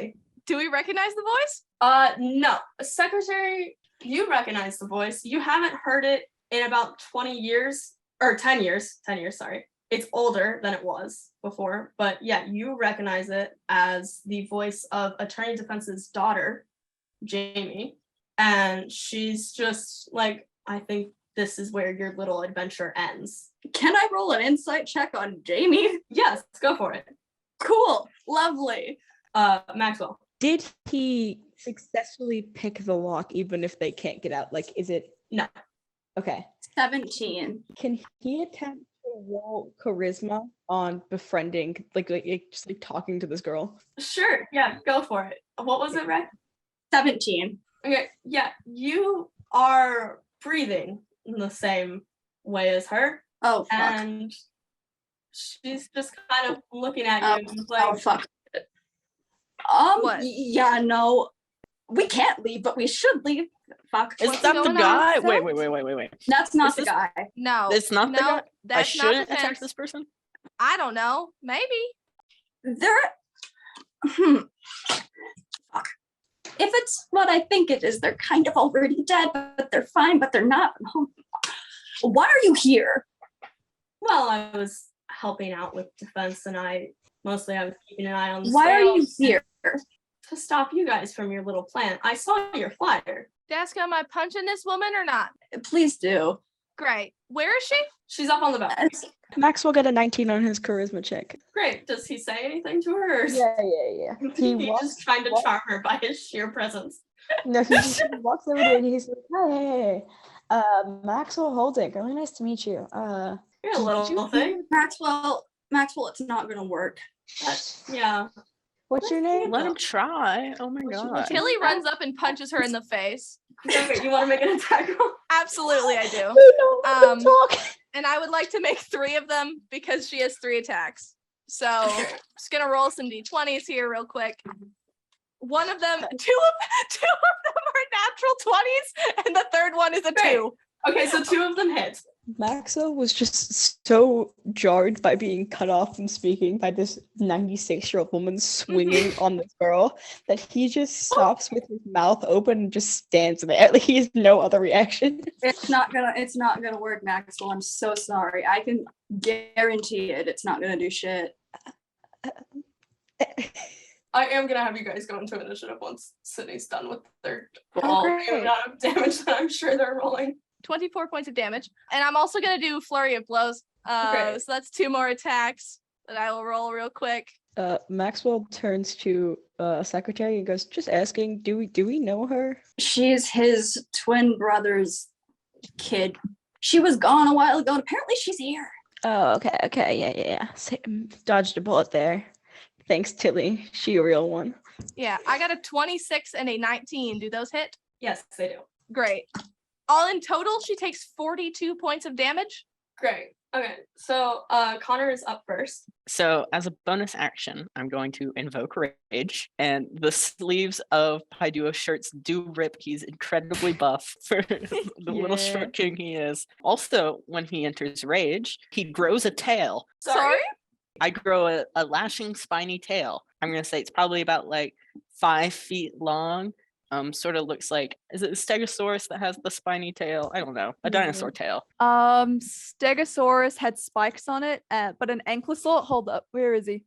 Do we recognize the voice? No. Secretary, you recognize the voice. You haven't heard it in about 20 years, or 10 years. 10 years, sorry. It's older than it was before, but yeah, you recognize it as the voice of Attorney Defense's daughter, Jamie. And she's just like, I think this is where your little adventure ends. Can I roll an insight check on Jamie? Yes, go for it. Cool. Lovely. Maxwell. Did he successfully pick the lock even if they can't get out? Like, is it? No. Okay. 17. Can he attempt to roll charisma on befriending, like just like talking to this girl? Sure, yeah, go for it. What was it, Ray? 17. Okay, yeah, you are breathing in the same way as her, Oh fuck. and she's just kind of looking at you and like, Oh fuck. What? Yeah, no. We can't leave, but we should leave. Fuck. is What's that the going on? guy? What's Wait. that? That's not Is the this- guy. No. It's not the no, guy? I that's not shouldn't the attack fence. this person? I don't know. Maybe. They're fuck. If it's what I think it is, they're kind of already dead, but they're fine, but they're not. Why are you here? well, I was helping out with defense, and I was keeping an eye on the Why are you scales here? to stop you guys from your little plan. I saw your flyer. Desk, am I punching this woman or not? Please do. Great. Where is she? She's up on the balcony. Maxwell got a 19 on his charisma check. Great. Does he say anything to her? Or is Yeah. He he walks. just trying to charm her by his sheer presence? No, he just walks over there and he's like, "Hey, Maxwell Holding, really nice to meet you. You're a little thing. Maxwell, it's not gonna work. Yeah. What's your name? Let him try. Oh my What's your- god. what's your- Tilly runs up and punches her in the face. Okay, you want to make an attack roll? Absolutely, I do. No, let them Um, talk. And I would like to make 3 of them because she has 3 attacks. So just gonna roll some d20s here real quick. One of them, two of them are natural 20s, and the third one is a Great. 2. Okay, so 2 of them hit. Maxo was just so jarred by being cut off from speaking by this 96-year-old woman swinging on this girl that he just stops with his mouth open and just stands there. Like he has no other reaction. It's not gonna work, Maxwell. I'm so sorry. I can guarantee it. It's not gonna do shit. I am gonna have you guys go into initiative once Sydney's done with their Oh, all great. the amount of damage that I'm sure they're rolling. 24 points of damage. And I'm also gonna do flurry of blows. Okay. So that's 2 more attacks that I will roll real quick. Maxwell turns to secretary and goes, "Just asking, do we know her?" She's his twin brother's kid. She was gone a while ago, and apparently she's here. Oh, okay, yeah. Dodged a bullet there. Thanks, Tilly. She a real one. Yeah, I got a 26 and a 19. Do those hit? Yes, they do. Great. All in total, she takes 42 points of damage. Great. Okay, so Connor is up first. So as a bonus action, I'm going to invoke rage, and the sleeves of Paiduo's shirts do rip. He's incredibly buff for the little Yeah. short king he is. Also, when he enters rage, he grows a tail. Sorry? I grow a lashing spiny tail. I'm gonna say it's probably about like 5 feet long. Sort of looks like, is it a stegosaurus that has the spiny tail? I don't know, a dinosaur tail. Stegosaurus had spikes on it, but an ankylosaur. Hold up, where is he?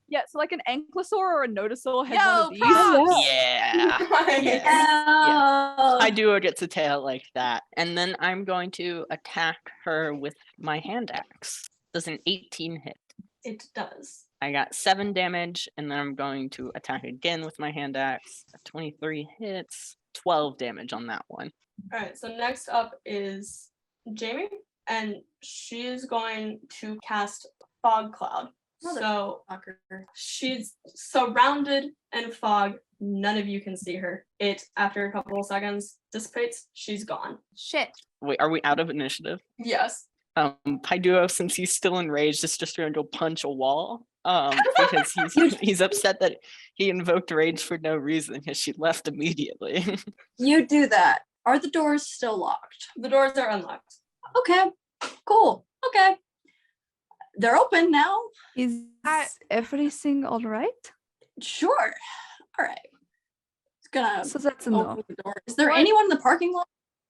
Yeah, so like an ankylosaur or a nodosaur had one Yo, of these. props! Yeah. Nice. Oh. Paiduo gets a tail like that, and then I'm going to attack her with my hand axe. Does an 18 hit? It does. I got 7 damage, and then I'm going to attack again with my hand axe. 23 hits, 12 damage on that one. All right, so next up is Jamie, and she's going to cast Fog Cloud. So she's surrounded in fog. None of you can see her. It, after a couple of seconds, dissipates. She's gone. Shit. Wait, are we out of initiative? Yes. Paiduo, since he's still enraged, is just going to go punch a wall. Because he's upset that he invoked rage for no reason because she left immediately. You do that. Are the doors still locked? The doors are unlocked. Okay, cool. Okay. They're open now. Is everything all right? Sure. All right. It's gonna So that's a no. open the door. Is there What? anyone in the parking lot?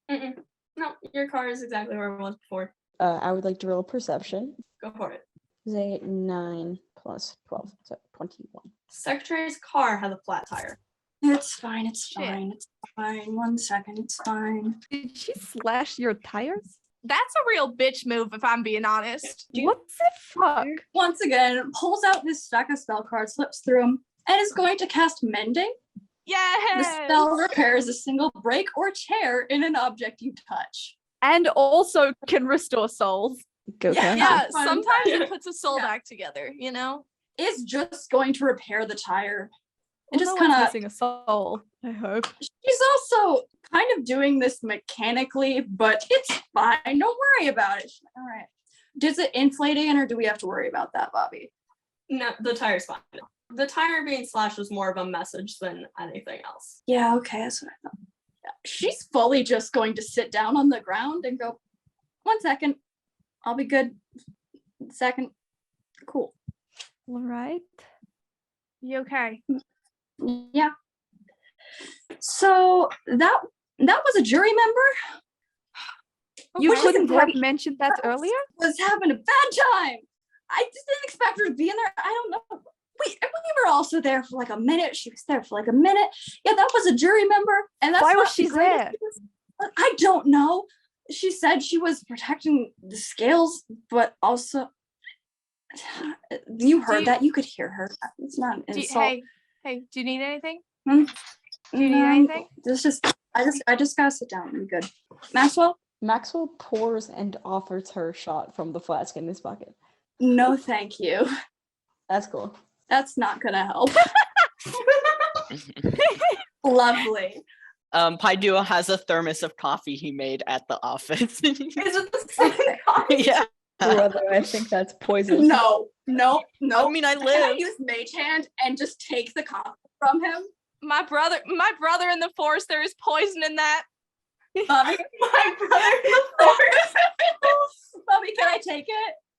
Mm-mm. No, your car is exactly where it was before. I would like to roll perception. Go for it. Is a 9 plus 12, so 21. Secretary's car has a flat tire. It's fine. It's Shit. fine. It's fine. 1 second. It's fine. Did she slash your tires? That's a real bitch move, if I'm being honest. What the fuck? Once again, pulls out his stack of spell cards, slips through them, and is going to cast Mending. The Yes. spell repairs a single break or tear in an object you touch. And also can restore souls. Go Yeah. Cat. Yeah, Fun sometimes fact. it puts a soul Yeah. back together, you know? Is just going to repair the tire. And Well, just no kind one's of, missing a soul, I hope. she's also kind of doing this mechanically, but it's fine. Don't worry about it. She's like, all right. Does it inflate in, or do we have to worry about that, Bobby? No, the tire's fine. The tire being slashed was more of a message than anything else. Yeah, okay, that's what I thought. Yeah. She's fully just going to sit down on the ground and go, 1 second. I'll be good. Second. Cool. All right. You okay? Yeah. So that was a jury member. You Okay. couldn't have Great. mentioned that earlier? Was having a bad time. I just didn't expect her to be in there. I don't know. We were also there for like a minute. She was there for like a minute. Yeah, that was a jury member. And that's Why was not she the greatest there? news. I don't know. She said she was protecting the scales, but also you heard you- that. You could hear her. It's not an Do you, insult. hey, do you need anything? Hmm? Do you need No, anything? This just I just gotta sit down. I'm good. Maxwell? Maxwell pours and offers her a shot from the flask in his bucket. No, thank you. That's cool. That's not gonna help. Lovely. Paiduo has a thermos of coffee he made at the office. Is it the same coffee? Yeah. Brother, I think that's poison. No. I mean, I Can I live. use Mage Hand and just take the coffee from him? My brother in the forest, there is poison in that. Bobby? My brother in the forest.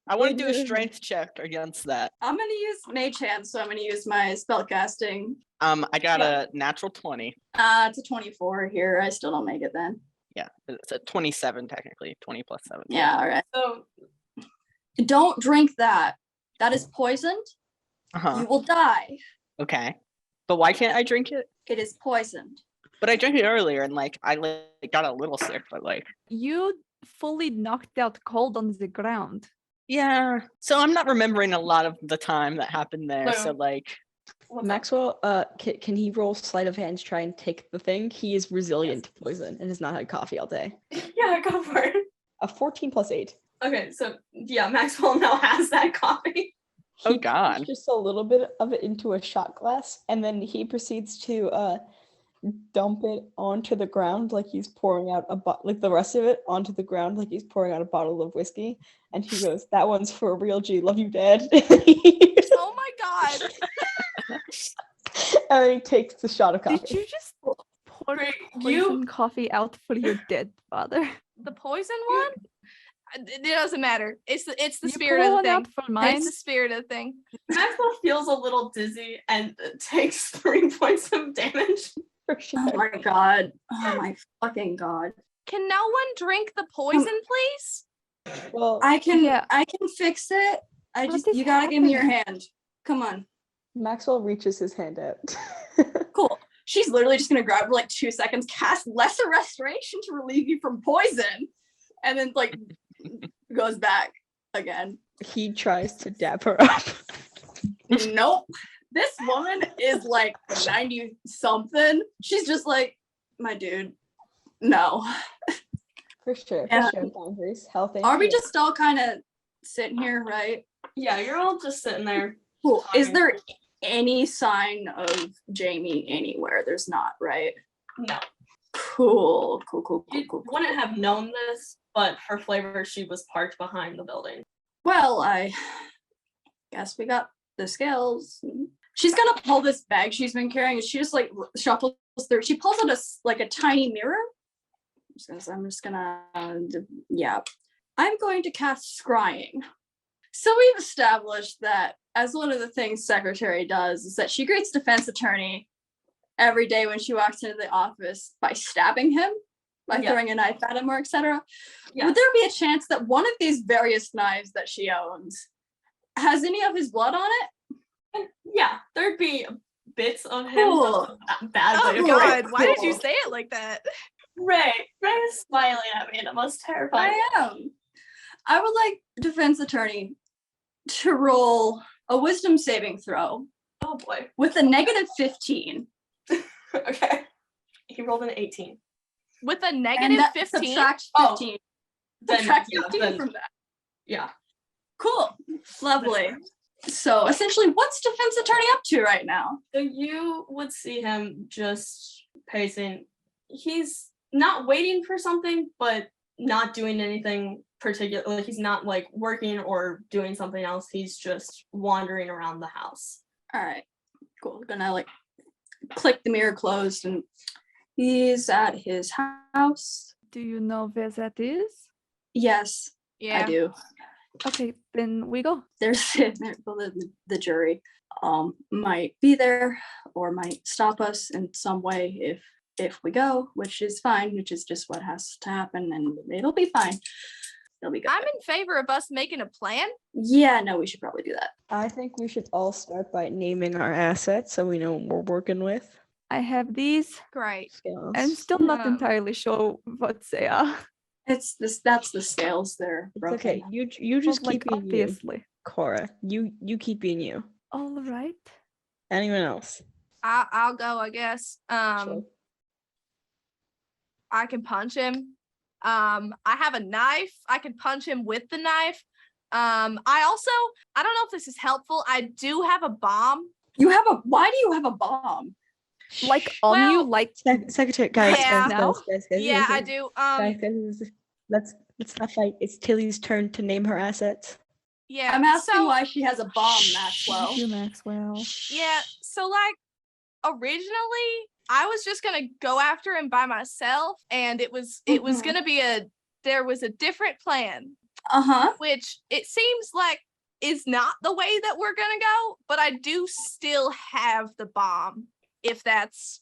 I want to do a Yeah. strength check against that. I'm gonna use mage hand, so I'm gonna use my spellcasting. I got Yeah. a natural 20. It's a 24 here. I still don't make it then. Yeah, it's a 27 technically. 20 plus 7. Yeah, all right. So Don't drink that. That is poisoned. Uh-huh. You will die. Okay. But why can't I drink it? It is poisoned. But I drank it earlier and like I got a little sick, but like You fully knocked out cold on the ground. yeah. So I'm not remembering a lot of the time that happened there. So No. like what's up? Maxwell, can he roll sleight of hand to try and take the thing? He is resilient to poison and has not had coffee all day. Yeah, go for it. A 14 plus 8. Okay, so yeah, Maxwell now has that coffee. Oh, He pours God. just a little bit of it into a shot glass, and then he proceeds to dump it onto the ground like he's pouring out like the rest of it onto the ground like he's pouring out a bottle of whiskey. And he goes, "That one's for a real G. Love you, Dad." Oh my god. And then he takes the shot of coffee. Did you just pour Great, poison coffee out for your dead father? The poison one? It doesn't matter. It's the You spirit pour of the one thing. out for mine? It's the spirit of the thing. Maxwell feels a little dizzy and takes 3 points of damage. For sure. Oh my god. Oh my fucking god. Can no one drink the poison, please? Well, I can Yeah. fix it. What is You gotta give me your happening? hand. Come on. Maxwell reaches his hand out. Cool. She's literally just gonna grab for like 2 seconds, cast lesser restoration to relieve you from poison, and then like goes back again. He tries to dab her up. Nope. This woman is like 90 something. She's just like, my dude, no. For sure. Yeah. For sure. Boundaries. Health. Are we just all kind of sitting here, right? Yeah, you're all just sitting there. Cool. Is Fine. there any sign of Jamie anywhere? There's not, right? No, Cool. you wouldn't have known this, but for flavor, she was parked behind the building. Well, I guess we got the scales. She's gonna pull this bag she's been carrying, and she just like shuffles through. She pulls out like a tiny mirror. I'm just gonna, yeah. I'm going to cast scrying. So we've established that as one of the things Secretary does is that she greets defense attorney every day when she walks into the office by stabbing him, by Yeah. throwing a knife at him, or etc. Yeah. Would there be a chance that one of these various knives that she owns has any of his blood on it? And yeah, there'd be bits of him. Cool. Bad way Oh of god, why did you Cool. say it like that? Ray is smiling at me in the most terrifying. I am. I would like defense attorney to roll a wisdom saving throw Oh boy. with a negative 15. Okay. He rolled an 18. With a And negative that 15? subtract Oh, 15. Then, Subtract yeah, 15 then- from that. yeah. Cool. Lovely. So essentially, what's defense attorney up to right now? So you would see him just pacing. He's not waiting for something, but not doing anything particular. Like he's not like working or doing something else. He's just wandering around the house. All right. Cool. Gonna like click the mirror closed, and he's at his house. Do you know where that is? Yes, Yeah. I do. Okay, then we go. There's the jury might be there or might stop us in some way if we go, which is fine, which is just what has to happen, and it'll be fine. It'll be good. I'm in favor of us making a plan. Yeah, no, we should probably do that. I think we should all start by naming our assets so we know what we're working with. I have these. Great. Scales. I'm still not Yeah. entirely sure what they are. It's this. That's the scales. They're It's broken. okay. You just Well, keep like, being you, obviously. Cora. You keep being you. All right. Anyone else? I'll go, I guess. Sure. I can punch him. I have a knife. I can punch him with the knife. I don't know if this is helpful. I do have a bomb. You have a. Why do you have a bomb? Like on you, Well- like Secretary, guys, Yeah. guys, Yeah, I guys, do. Let's not fight. It's Tilly's turn to name her assets. Yeah. I'm asking so, why she has a bomb, Maxwell. Thank you, Maxwell. Yeah. So like originally I was just gonna go after him by myself, and it was Mhm. gonna be there was a different plan. Uh-huh. which it seems like is not the way that we're gonna go, but I do still have the bomb, if that's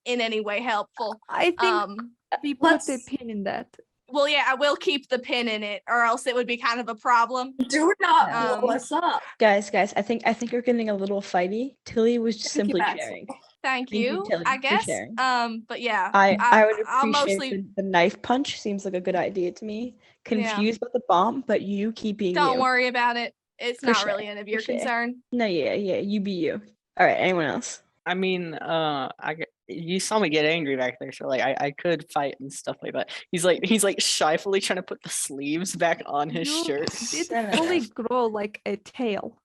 in any way helpful. I think we put a let's- pin in that. Well, yeah, I will keep the pin in it, or else it would be kind of a problem. Do not Um, blow us up. Guys, I think you're getting a little fighty. Tilly was just Thank you, simply Max. sharing. Thank Thank you, you, Tilly, I for guess. sharing. But yeah, I would I'll appreciate mostly the knife punch. Seems like a good idea to me. Confused about the bomb, but you keep being don't you. worry about it. It's For not sure, really any of your sure. concern. No, yeah, you be you. All right, anyone else? I mean, you saw me get angry back there, so like I could fight and stuff like that. He's like shyfully trying to put the sleeves back on his You shirt. did No, no, fully no. grow like a tail.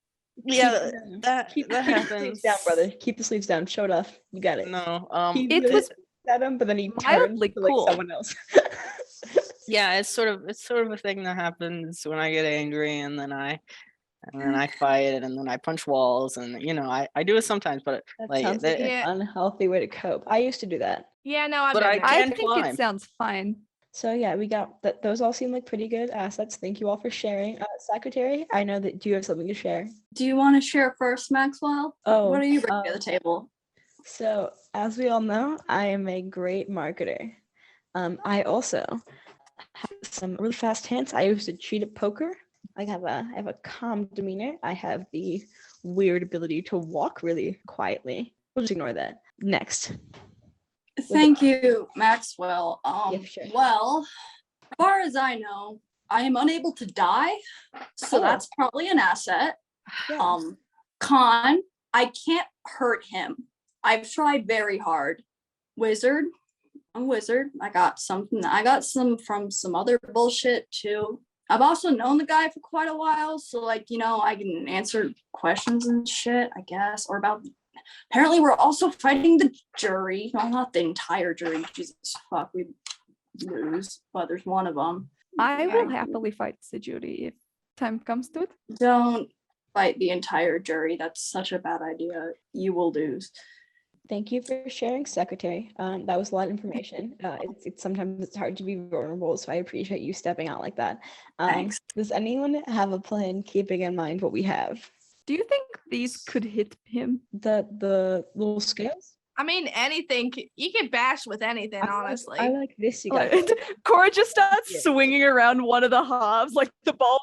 Yeah, Keep- that keep that the happens. sleeves down, brother. Keep the sleeves down. Show it off. You got it. No, He It really was at him, but then he turned mildly to like cool. someone else. yeah, it's sort of a thing that happens when I get angry, and then I fight, and then I punch walls, and I do it sometimes, but That like sounds like Yeah. an unhealthy way to cope. I used to do that. Yeah, no, I've But been I there. I can think climb. it sounds fine. So yeah, we got that. Those all seem like pretty good assets. Thank you all for sharing. Secretary, I know that you have something to share. Do you want to share first, Maxwell? Oh, What are you bringing to the table? So as we all know, I am a great marketer. I also have some really fast hands. I used to cheat at poker. I have a calm demeanor. I have the weird ability to walk really quietly. We'll just ignore that. Next. Thank you, Maxwell. Yeah, sure. Well, as far as I know, I am unable to die, so Oh. that's probably an asset. Yeah. Con, I can't hurt him. I've tried very hard. Wizard, I'm a wizard. I got some from some other bullshit too. I've also known the guy for quite a while, so like, I can answer questions and shit, I guess, or about. Apparently, we're also fighting the jury. Well, not the entire jury. Jesus fuck, we lose, but there's one of them. I will happily fight the jury if time comes to it. Don't fight the entire jury. That's such a bad idea. You will lose. Thank you for sharing, Secretary. That was a lot of information. It's sometimes it's hard to be vulnerable, so I appreciate you stepping out like that. Thanks. Does anyone have a plan, keeping in mind what we have? Do you think these could hit him? The little scales? I mean, anything. You can bash with anything, honestly. I like this. You got Like, Cora just starts Yeah. swinging around one of the halves, like the ball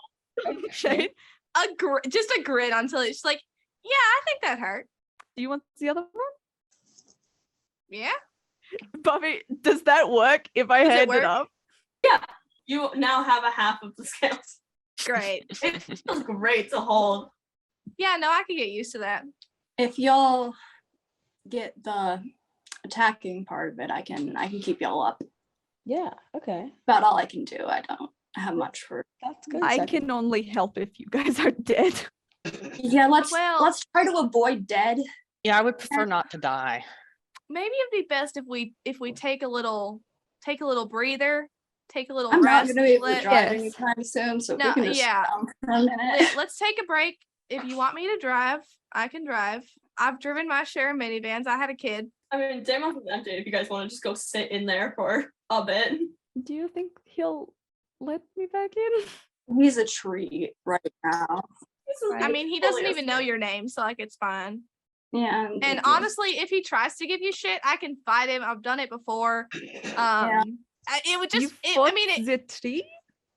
shade. Just a grin until it's like, yeah, I think that hurt. Do you want the other one? Yeah. Bobby, does that work if I Does it hand work? it up? You now have a half of the scales. Great. It feels great to hold. Yeah, no, I could get used to that. If y'all get the attacking part of it, I can keep y'all up. Yeah, okay. About all I can do. I don't have much for. That's good. I Secretary. can only help if you guys are dead. Yeah, let's Well- let's try to avoid dead. Yeah, I would prefer not to die. Maybe it'd be best if we take a little breather, take a little I'm not rest. gonna be able to let- drive Yes. anytime soon, so if No, we can just yeah. sit down for a minute. Let's take a break. If you want me to drive, I can drive. I've driven my share of minivans. I had a kid. I mean, Damon's is empty if you guys want to just go sit in there for a bit. Do you think he'll let me back in? He's a tree right now. I mean, he doesn't even know your name, so like it's fine. Yeah. And honestly, if he tries to give you shit, I can fight him. I've done it before. It would just. I mean, the tree.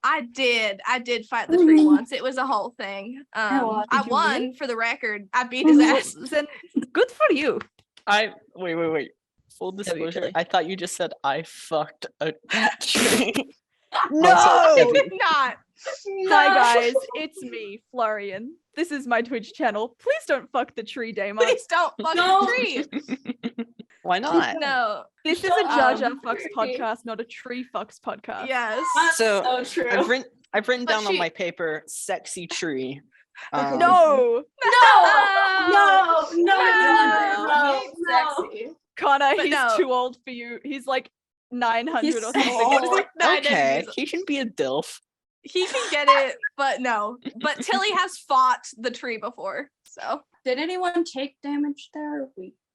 I did fight the tree once. It was a whole thing. well, I did you won win? for the record. I beat his ass. Then good for you. Wait. Full disclosure, Tilly. I thought you just said I fucked a tree. No! I did not. Hi guys, it's me, Florian. This is my Twitch channel. Please don't fuck the tree, Damon. Please don't fuck No. the tree. Why not? No. This is a Jar Jar Um, Fucks Ricky. podcast, not a tree fucks podcast. Yes. That's So, so true. I've written But down on she- my paper "sexy tree." Okay. No, no, No. Sexy. Connor, But he's no. too old for you. He's like 900 He's or so something. old. Okay, he can be a dilf. He can get it, but no. But Tilly has fought the tree before, so Did anyone take damage there?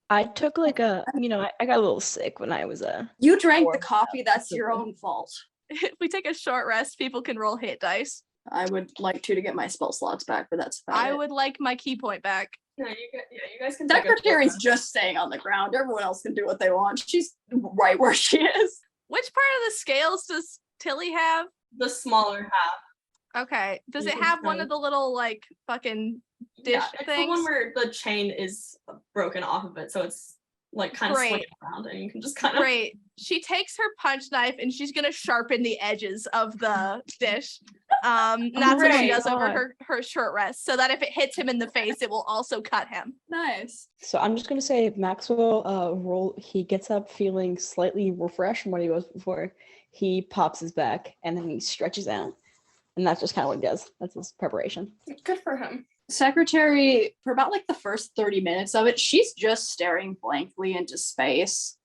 I took like I got a little sick when I was You drank the Or- coffee. That's your own fault. if we take a short rest, people can roll hit dice. I would like to get my spell slots back, but that's about I it. would like my key point back. Yeah, you guys can take a Secretary's photo. just staying on the ground. Everyone else can do what they want. She's right where she is. Which part of the scales does Tilly have? The smaller half. Okay. Does You it can have one try. of the little like fucking dish Yeah, it's the one things? where the chain is broken off of it, so it's like kind of swinging Great. around, and you can just kind of. Great. She takes her punch knife and she's gonna sharpen the edges of the dish. And that's what she Great. does over God. her short rest, so that if it hits him in the face, it will also cut him. Nice. So I'm just gonna say Maxwell he gets up feeling slightly refreshed from what he was before. He pops his back and then he stretches out. And that's just kind of what he does. That's his preparation. Good for him. Secretary, for about like the first 30 minutes of it, she's just staring blankly into space.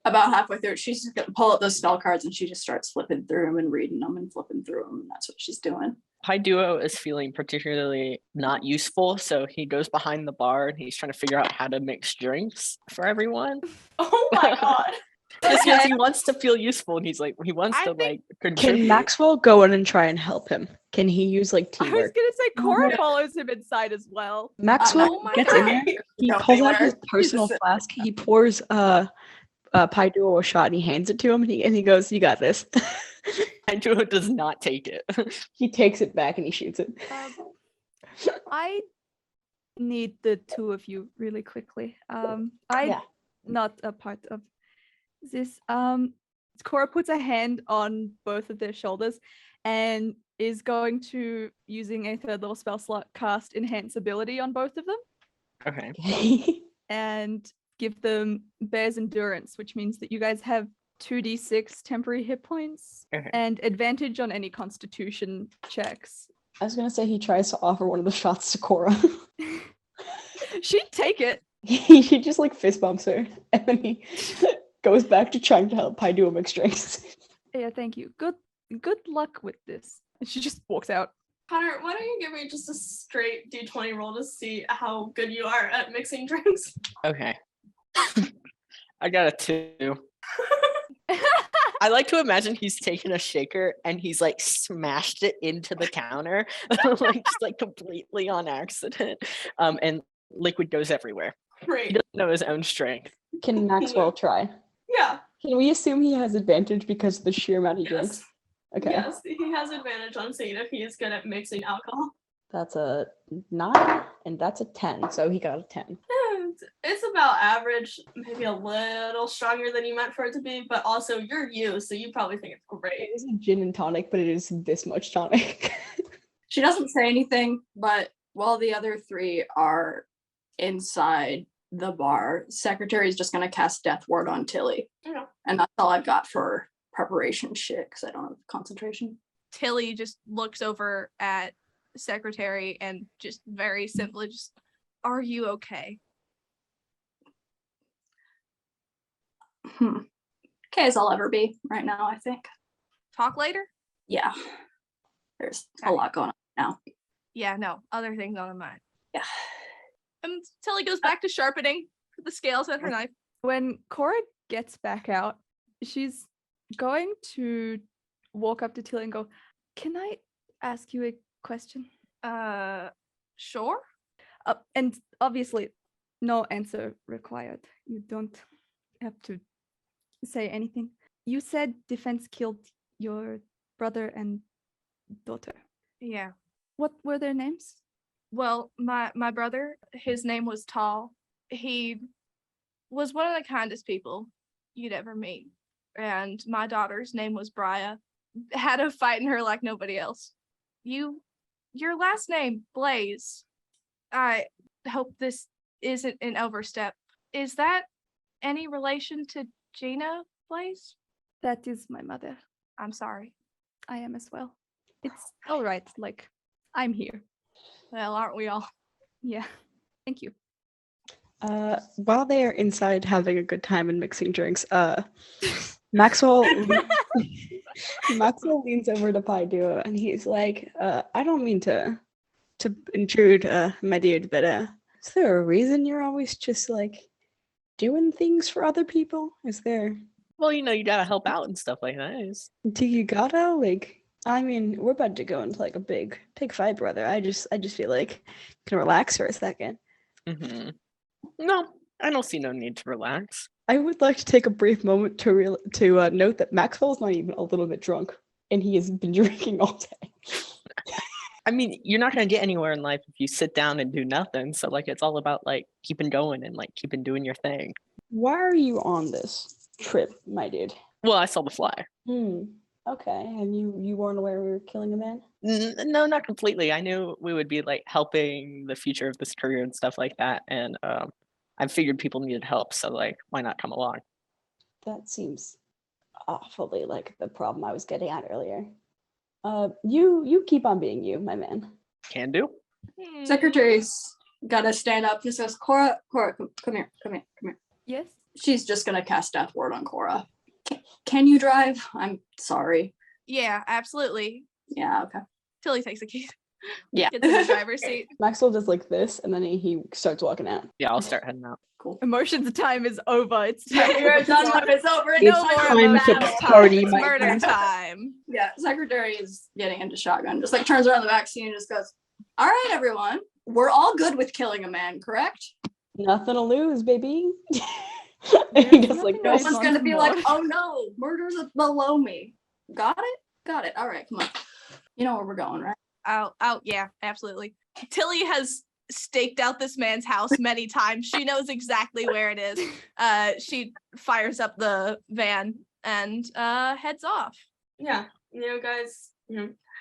About halfway through, she's just gonna pull up those spell cards and she just starts flipping through them and reading them and flipping through them. And that's what she's doing. High Duo is feeling particularly not useful, so he goes behind the bar and he's trying to figure out how to mix drinks for everyone. Oh my god. Just because he wants to feel useful and he wants I to think- contribute. Can Maxwell go in and try and help him? Can he use like I was teamwork? gonna say Cora Yeah. follows him inside as well. Maxwell Oh my gets in God. there. He Go pulls out his anywhere. personal He's a- flask. He pours Pi Duo a shot and he hands it to him and he goes, "You got this." High Duo does not take it. He takes it back and he shoots it. I need the two of you really quickly. I'm Yeah. not a part of this. Cora puts a hand on both of their shoulders and is going to, using a third level spell slot, cast Enhance Ability on both of them Okay. and give them Bear's Endurance, which means that you guys have 2d6 temporary hit points Okay. and advantage on any Constitution checks. I was gonna say he tries to offer one of the shots to Cora. She'd take it. He just like fist bumps her and then he goes back to trying to help Pi Duo mix drinks. Yeah, thank you. Good luck with this. And she just walks out. Connor, why don't you give me just a straight D20 roll to see how good you are at mixing drinks? Okay. I got a 2. I like to imagine he's taken a shaker and he's like smashed it into the counter, like just like completely on accident. And liquid goes everywhere. He Great. doesn't know his own strength. Can Maxwell try? Yeah. Can we assume he has advantage because of the sheer amount he drinks? Yes. Okay. Yes. He has advantage on seeing if he is good at mixing alcohol. That's a 9 and that's a 10. So he got a 10. It's about average, maybe a little stronger than you meant for it to be, but also you're you, so you probably think it's great. It is a gin and tonic, but it is this much tonic. She doesn't say anything, but while the other three are inside the bar, Secretary is just going to cast Death Ward on Tilly. Yeah. And that's all I've got for preparation shit because I don't have concentration. Tilly just looks over at Secretary and just very simply just, are you okay? Okay, as I'll ever be right now, I think. Talk later? Yeah. There's a Okay. lot going on now. Yeah, no, other things on her mind. Yeah. And Tilly goes back to sharpening the scales at her knife. When Cora gets back out, she's going to walk up to Tilly and go, "Can I ask you a question?" Sure. And obviously, no answer required. You don't have to say anything. You said defense killed your brother and daughter. Yeah. What were their names? Well, my brother, his name was Tall. He was one of the kindest people you'd ever meet. And my daughter's name was Bria. Had a fight in her like nobody else. Your last name, Blaze. I hope this isn't an overstep. Is that any relation to Gina Blaze? That is my mother. I'm sorry. I am as well. It's all right. Like, I'm here. Well, aren't we all? Yeah. Thank you. While they are inside having a good time and mixing drinks, Maxwell Maxwell leans over to Pi Duo and he's like, I don't mean to intrude, my dude, but is there a reason you're always just like doing things for other people? Is there Well, you gotta help out and stuff like that. do you gotta like I mean, we're about to go into like a big fight, brother. I just feel like you can relax for a second. Hmm. No, I don't see no need to relax. I would like to take a brief moment to note that Maxwell's not even a little bit drunk, and he has been drinking all day. I mean, you're not gonna get anywhere in life if you sit down and do nothing. So like, it's all about like keeping going and like keeping doing your thing. Why are you on this trip, my dude? Well, I saw the flyer. Okay, and you weren't aware we were killing a man? No, not completely. I knew we would be like helping the future of this career and stuff like that, and I figured people needed help, so like, why not come along? That seems awfully like the problem I was getting at earlier. You keep on being you, my man. Can do. Secretary's gotta stand up and says, Cora, come here. Yes. She's just gonna cast death ward on Cora. Can you drive? I'm sorry. Yeah, absolutely. Yeah, okay. Tilly takes the keys. Yeah. Gets in the driver's seat. Maxwell does like this, and then he starts walking out. Yeah, I'll start heading out. Cool. Emotions time is over. It's time. You're done with It's over. It's No more time to emotions party, time. It's my murder friend. time. Yeah, Secretary is getting into shotgun. Just like turns around the back seat and just goes, all right, everyone. We're all good with killing a man, correct? Nothing to lose, baby. And he just like No Nice one's one, gonna be more. like, oh no, murder's below me. Got it. All right, come on. You know where we're going, right? Oh, yeah, absolutely. Tilly has staked out this man's house many times. She knows exactly where it is. She fires up the van and heads off. Yeah, guys,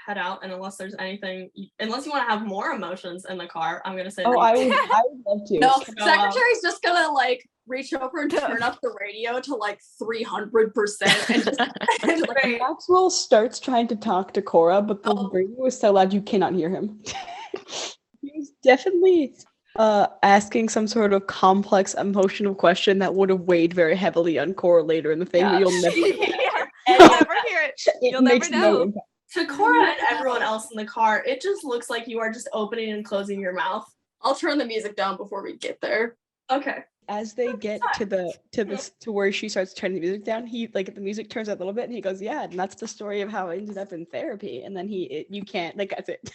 head out, and unless there's anything, unless you want to have more emotions in the car, I'm gonna say. Oh, I would love to. No, So, Secretary's just gonna like reach over and turn up the radio to like 300% and just and, like, Great. Maxwell starts trying to talk to Cora, but the Oh. radio is so loud you cannot hear him. He's definitely asking some sort of complex emotional question that would have weighed very heavily on Cora later in the thing, but Yeah. you'll never Yeah, you'll never hear it. it You'll never makes no know. impact. To Cora and everyone else in the car, it just looks like you are just opening and closing your mouth. I'll turn the music down before we get there. Okay. As they get to where she starts turning the music down, he like the music turns up a little bit and he goes, yeah, and that's the story of how I ended up in therapy. And then you can't, like, that's it.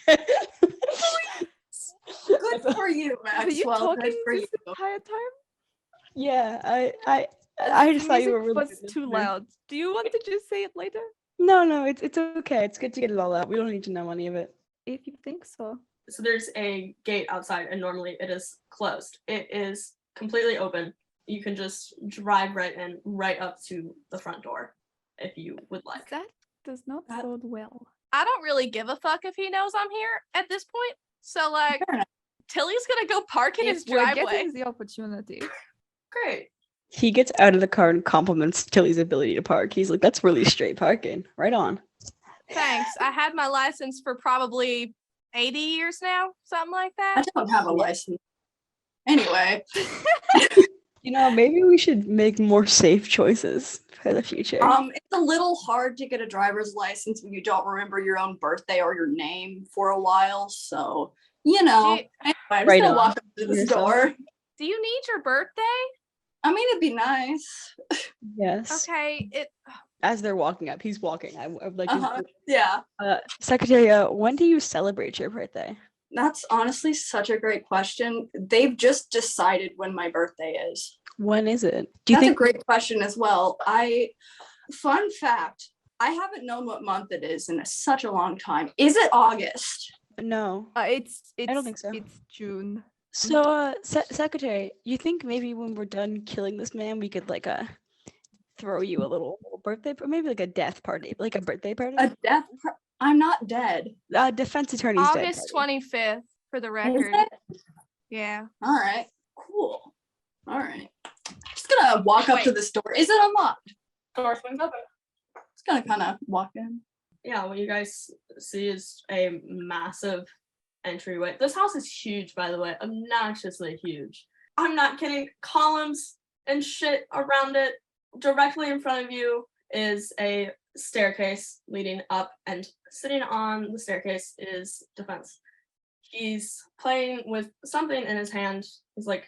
Good for you, Were you Maxwell. talking Good for you. this entire time? Yeah, I just thought you were Music really was good too listener. loud. Do you want to just say it later? No, it's okay. It's good to get it all out. We don't need to know any of it. If you think so. So there's a gate outside, and normally it is closed. It is completely open. You can just drive right in, right up to the front door, if you would like. That does not That- bode well. I don't really give a fuck if he knows I'm here at this point. So like, Fair enough. Tilly's gonna go park in his If we're driveway. getting the opportunity. Great. He gets out of the car and compliments Tilly's ability to park. He's like, that's really straight parking. Right on. Thanks. I had my license for probably 80 years now, something like I that. don't have a license. Anyway, Maybe we should make more safe choices for the future. it's a little hard to get a driver's license when you don't remember your own birthday or your name for a while. So, anyway, I'm Right just gonna on. walk up to the Yourself. store. Do you need your birthday? I mean, it'd be nice. Yes. Okay, As they're walking up, he's walking. I would like Uh-huh. to. Yeah, Secretary, when do you celebrate your birthday? that's honestly such a great question. They've just decided when my birthday is. When is it? Do you That's a think? great question as well. Fun fact, I haven't known what month it is in such a long time. Is it August? No. It's don't think so. It's June. So, Secretary, you think maybe when we're done killing this man, we could like throw you a little birthday, maybe like a death party, like a birthday party? A death? I'm not dead. Defense attorney's dead August party. 25th for the Is record. it? Yeah. All right, cool. All right. Just gonna walk up to Wait. the store. Is it unlocked? Door swings open. Just gonna kind of walk in. Yeah, what you guys see is a massive entryway. This house is huge, by the way, obnoxiously huge. I'm not kidding. Columns and shit around it. Directly in front of you is a staircase leading up, and sitting on the staircase is Defense. He's playing with something in his hand. He's like,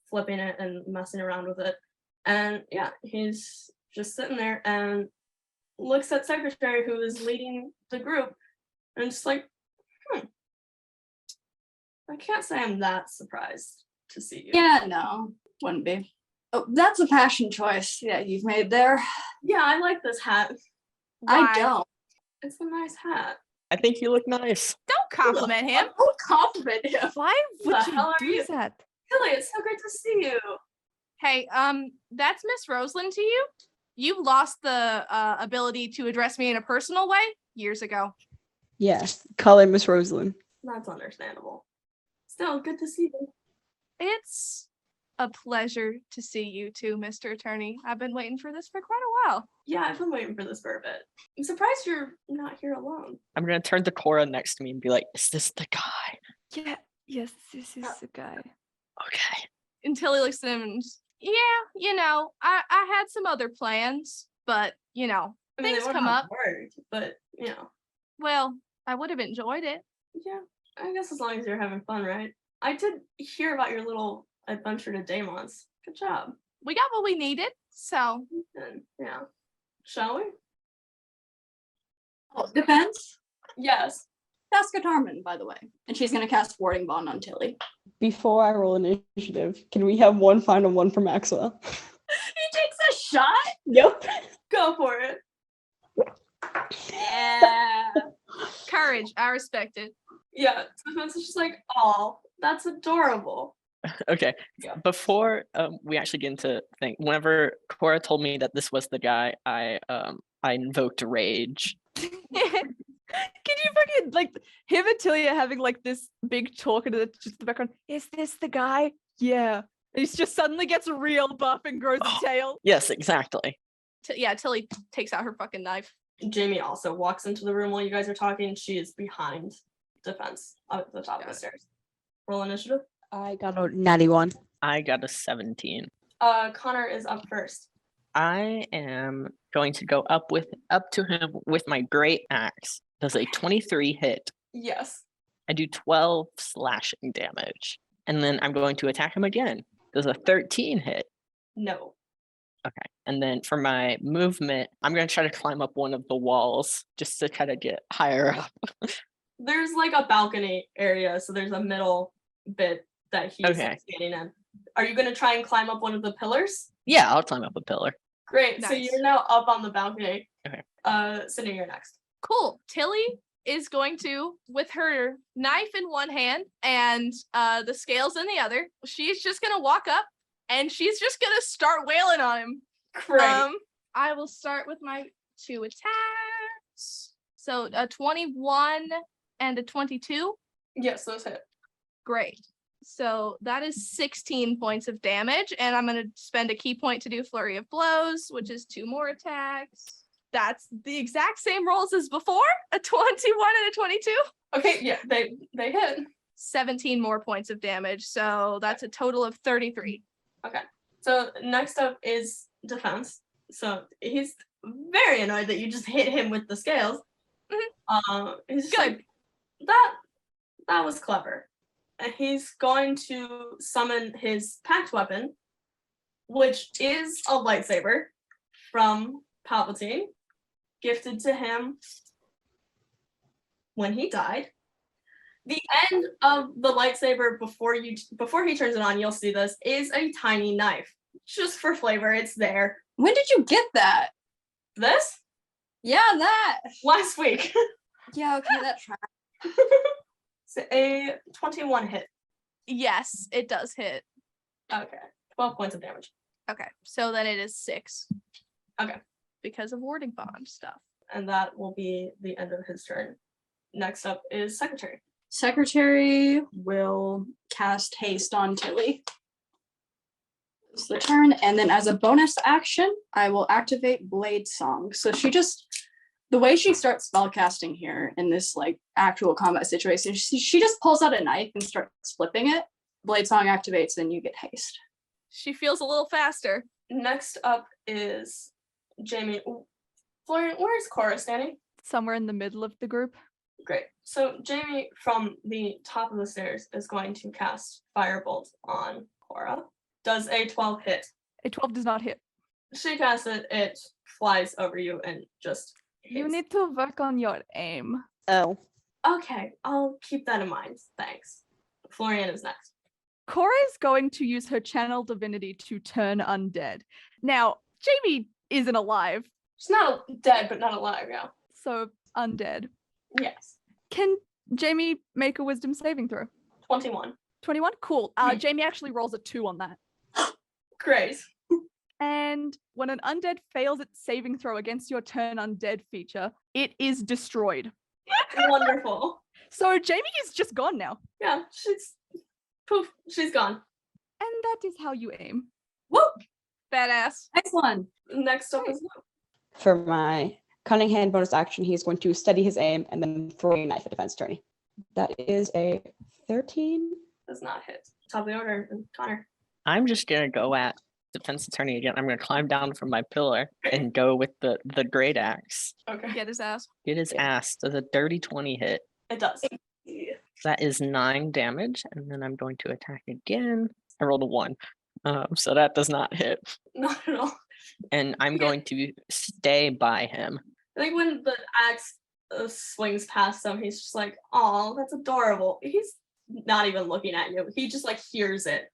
flipping it and messing around with it. And yeah, he's just sitting there, and looks at Secretary, who is leading the group, and just like, I can't say I'm that surprised to see you. Yeah, no, wouldn't be. Oh, that's a passion choice that you've made there. Yeah, I like this hat. I Why? don't. It's a nice hat. I think you look nice. Don't compliment him. Don't compliment him. Why would the hell you are do you? that? Tilly, it's so great to see you. Hey, that's Miss Roseland to you. You lost the ability to address me in a personal way years ago. Yes, call him Miss Rosalind. That's understandable. Still, good to see you. It's a pleasure to see you too, Mr. Attorney. I've been waiting for this for quite a while. Yeah, I've been waiting for this for a bit. I'm surprised you're not here alone. I'm gonna turn to Cora next to me and be like, "Is this the guy?" Yeah, yes, this is the guy. Okay. Until he looks at him and I had some other plans, but I mean, they things would come have up. worked, but Well, I would have enjoyed it. yeah. I guess as long as you're having fun, right? I did hear about your little adventure to Damon's. Good job. We got what we needed, so And yeah, shall we? Oh, depends. Yes. That's Katarman, by the way. And she's going to cast Warding Bond on Tilly. Before I roll initiative, can we have one final one for Maxwell? He takes a shot? Yep. Go for it. Yeah. courage. I respect it. Yeah. Sometimes it's just like, oh, that's adorable. Okay. Yeah. Before we actually get into thing, whenever Cora told me that this was the guy, I invoked rage. Can you fucking like him and Tilly are having like this big talk in just the background? Is this the guy? Yeah. And he just suddenly gets real buff and grows a tail. Yes, exactly. Tilly takes out her fucking knife. Jamie also walks into the room while you guys are talking. She is behind Defense at the top of the stairs. Roll initiative. I got a natty one. I got a 17. Connor is up first. I am going to go up to him with my great axe. Does a 23 hit? Yes. I do 12 slashing damage. And then I'm going to attack him again. Does a 13 hit? No. Okay. And then for my movement, I'm going to try to climb up one of the walls just to kind of get higher up. There's like a balcony area, so there's a middle bit that he's Okay. standing in. Are you going to try and climb up one of the pillars? Yeah, I'll climb up a pillar. Great. So Nice. you're now up on the balcony. Okay. Sydney, you're next. Cool. Tilly is going to, with her knife in one hand and the scales in the other, she's just gonna walk up and she's just gonna start wailing on him. Great. I will start with my 2 attacks. So a 21 and a 22. Yes, those hit. Great. So that is 16 points of damage, and I'm going to spend a key point to do Flurry of Blows, which is 2 more attacks. That's the exact same rolls as before, a 21 and a 22. Okay, yeah, they hit. 17 more points of damage, so that's a total of 33. So next up is Defense. So he's very annoyed that you just hit him with the scales. He's just Good. like, that was clever. And he's going to summon his packed weapon, which is a lightsaber from Palpatine, gifted to him when he died. The end of the lightsaber before he turns it on, you'll see this, is a tiny knife. Just for flavor, it's there. When did you get that? This? Yeah, that. Last week. Yeah, okay, that tracks. So a 21 hit. Yes, it does hit. Okay. 12 points of damage. Okay, so then it is 6. Okay. Because of warding bond stuff. And that will be the end of his turn. Next up is Secretary. Secretary will cast haste on Tilly. It's the turn, and then as a bonus action, I will activate Blade Song. So the way she starts spellcasting here in this like actual combat situation, she just pulls out a knife and starts flipping it. Blade Song activates, and you get haste. She feels a little faster. Next up is Jamie. Florian, where's Cora standing? Somewhere in the middle of the group. Great. So Jamie from the top of the stairs is going to cast Firebolt on Cora. Does a 12 hit? A 12 does not hit. She casts it, it flies over you and just You haste. need to work on your aim. Oh. Okay, I'll keep that in mind. Thanks. Florian is next. Cora is going to use her channel divinity to turn undead. Now, Jamie isn't alive, She's not dead, but not alive, yeah. so undead. Yes. Can Jamie make a wisdom saving throw? 21. 21? Cool. Hmm. Jamie actually rolls a 2 on that. Great. And when an undead fails its saving throw against your turn undead feature, it is destroyed. Wonderful. So Jamie is just gone now. Yeah, she's gone. And that is how you aim. Woo! Badass. Nice one. Next up is For my cunning hand bonus action, he's going to steady his aim and then throw a knife at defense attorney. That is a 13. does not hit. Top of the order, Connor. I'm just gonna go at defense attorney again. I'm gonna climb down from my pillar and go with the great axe. Okay. Get his ass. Get his ass. Does a dirty 20 hit? It does. That is 9 damage, and then I'm going to attack again. I rolled a 1, so that does not hit. Not at all. And I'm Yeah. going to stay by him. I think when the axe swings past him, he's just like, "Oh, that's adorable." He's not even looking at you. He just like hears it,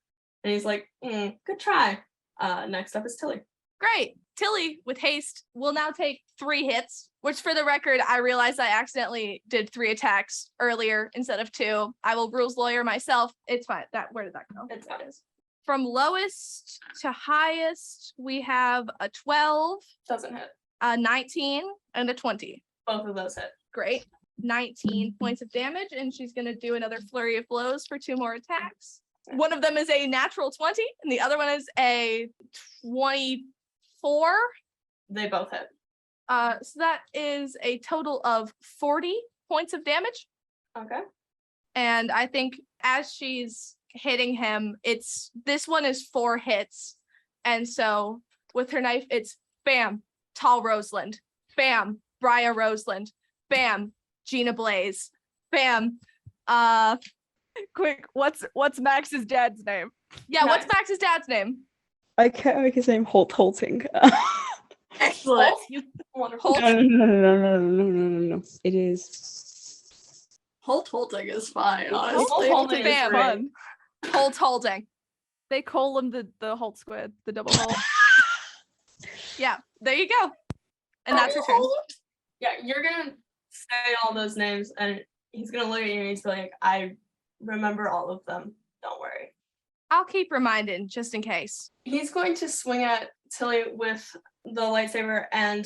and he's like, "Good try." Next up is Tilly. Great. Tilly with haste will now take 3 hits, which for the record, I realized I accidentally did 3 attacks earlier instead of 2. I will rules lawyer myself. It's fine. Where did that go? It's That is. From lowest to highest, we have a 12, Doesn't hit. a 19, and a 20. Both of those hit. Great. 19 points of damage, and she's going to do another flurry of blows for 2 more attacks. One of them is a natural 20, and the other one is a 24. They both hit. So that is a total of 40 points of damage. Okay. And I think as she's hitting him, this one is 4 hits. And so with her knife, it's bam, Tall Roseland, bam, Briar Roseland, bam, Gina Blaze, bam. Quick, what's Max's dad's name? Yeah, what's Nice. Max's dad's name? I can't make his name Holting. Excellent. Wonderful. Holt. No. It is. Holting is fine, Holt honestly. Holding is Bam. great. Fun. Holt Holding. They call him the Holt squared, the double Holt. Yeah, there you go. And that's her turn. Yeah, you're gonna say all those names, and he's gonna look at you and he's like, "I remember all of them. Don't worry." I'll keep reminding just in case. He's going to swing at Tilly with the lightsaber, and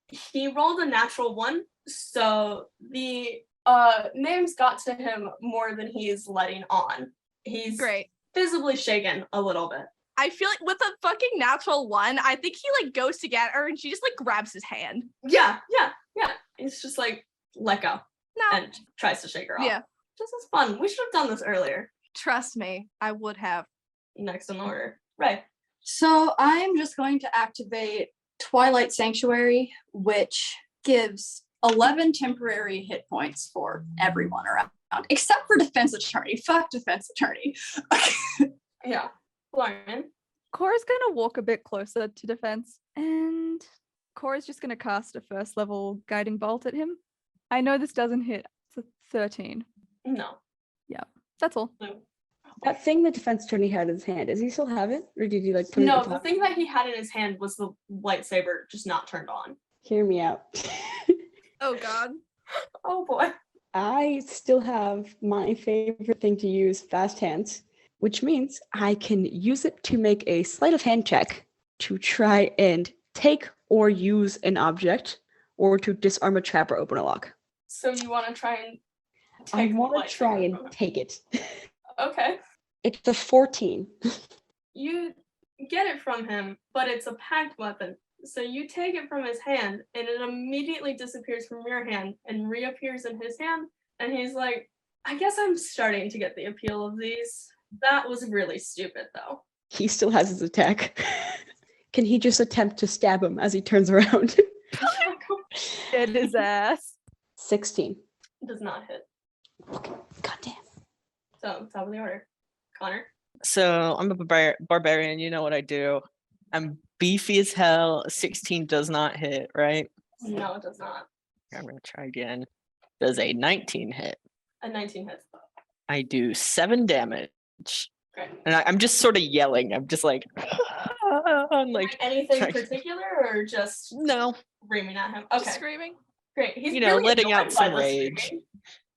he rolled a natural 1, so the names got to him more than he's letting on. He's Great. visibly shaken a little bit. I feel like with a fucking natural 1, I think he like goes to get her and she just like grabs his hand. Yeah. He's just like, "Let go," No, and tries to shake her off. yeah, This is fun. We should have done this earlier. trust me, I would have. Next in order. Right. So I'm just going to activate Twilight Sanctuary, which gives 11 temporary hit points for everyone around, except for Defense Attorney. Fuck Defense Attorney. Yeah. Florian. Cora's gonna walk a bit closer to defense, and Cora's just gonna cast a 1st level guiding bolt at him. I know this doesn't hit. It's a 13. No. That's all. No. That thing the defense attorney had in his hand, does he still have it? Or did he like put it No, in the thing that he had in his hand was the lightsaber, just not turned on. Hear me out. Oh god. Oh boy. I still have my favorite thing to use, fast hands, which means I can use it to make a sleight of hand check to try and take or use an object or to disarm a trap or open a lock. So you want to try and I take the want to try lightsaber and from him. take it. Okay. It's a 14. You get it from him, but it's a packed weapon. So you take it from his hand, and it immediately disappears from your hand and reappears in his hand. And he's like, "I guess I'm starting to get the appeal of these. That was really stupid, though." He still has his attack. Can he just attempt to stab him as he turns around? Hit his ass. 16. Does not hit. Goddamn. So, top of the order. Connor. So I'm a barbarian. You know what I do. I'm beefy as hell. 16 does not hit, right? No, it does not. I'm gonna try again. Does a 19 hit? A 19 hits. I do 7 damage. Great. And I'm just sort of yelling. I'm just like, I'm like, Anything trying- particular or just no, screaming at him? Just Okay, screaming. great. He's you know, really letting out annoyed by some the rage. screaming.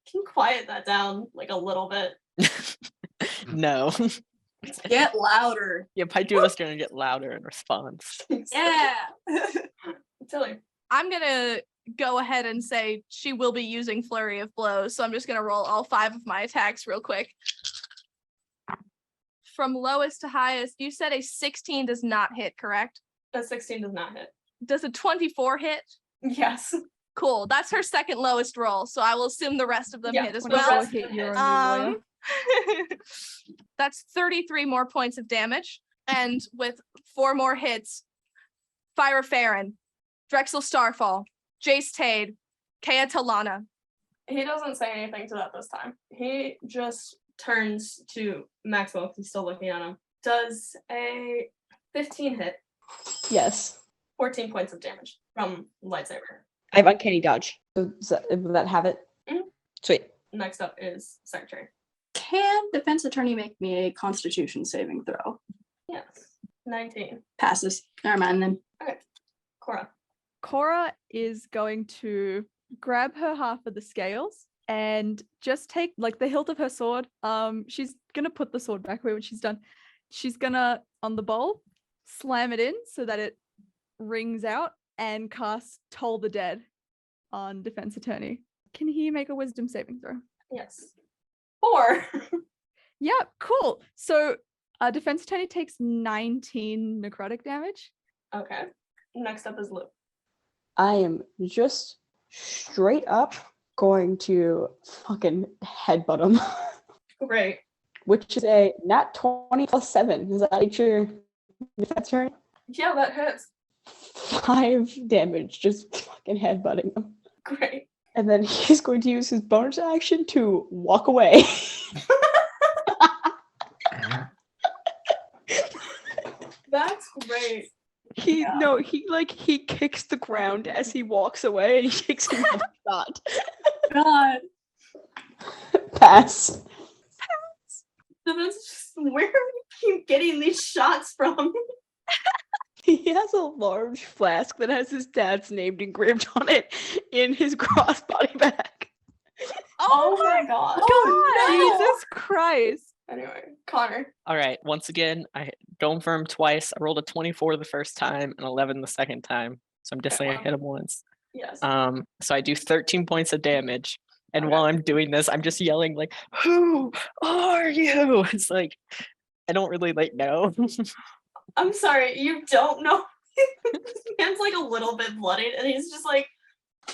Can you quiet that down like a little bit? no. Get louder. Yeah, Paiduo's gonna get louder in response. Yeah. Tilly. I'm gonna go ahead and say she will be using Flurry of Blows, so I'm just gonna roll all 5 of my attacks real quick. From lowest to highest, you said a 16 does not hit, correct? A 16 does not hit. Does a 24 hit? Yes. Cool. That's her second lowest roll, so I will assume the rest of them Yeah, hit as 24 well. rest of hit them your hit. own new lawyer. That's 33 more points of damage. And with 4 more hits, Fire Farron, Drexel Starfall, Jace Tade, Kea Talana. He doesn't say anything to that this time. He just turns to Maxwell because he's still looking at him. Does a 15 hit, Yes. 14 points of damage from lightsaber. I have uncanny dodge. So will that have it? Mhm. Sweet. Next up is Secretary. Can defense attorney make me a constitution saving throw? Yes. 19. Passes. Never mind then. Cora. Cora is going to grab her half of the scales and just take like the hilt of her sword. She's gonna put the sword back away when she's done. She's gonna, on the bowl, slam it in so that it rings out and cast Toll the Dead on defense attorney. Can he make a wisdom saving throw? Yes. 4. Yeah, cool. So defense attorney takes 19 necrotic damage. Okay. Next up is Lou. I am just straight up going to fucking headbutt him. Great. Which is a nat 20 plus 7. Does that your defense turn? Yeah, that hits. 5 damage, just fucking headbutting him. Great. And then he's going to use his bonus action to walk away. That's great. He Yeah. no, he kicks the ground as he walks away and he takes another shot. God. Pass. So that's just where we keep getting these shots from. He has a large flask that has his dad's name engraved on it in his crossbody bag. Oh my god. God, Jesus Christ. Anyway, Connor. All right. Once again, I don't firm twice. I rolled a 24 the first time and 11 the second time. So I'm just saying I wow. hit him once. Yes. So I do 13 points of damage. And Okay. while I'm doing this, I'm just yelling like, "Who are you?" It's like I don't really like know. I'm sorry, you don't know. This man's like a little bit bloodied, and he's just like,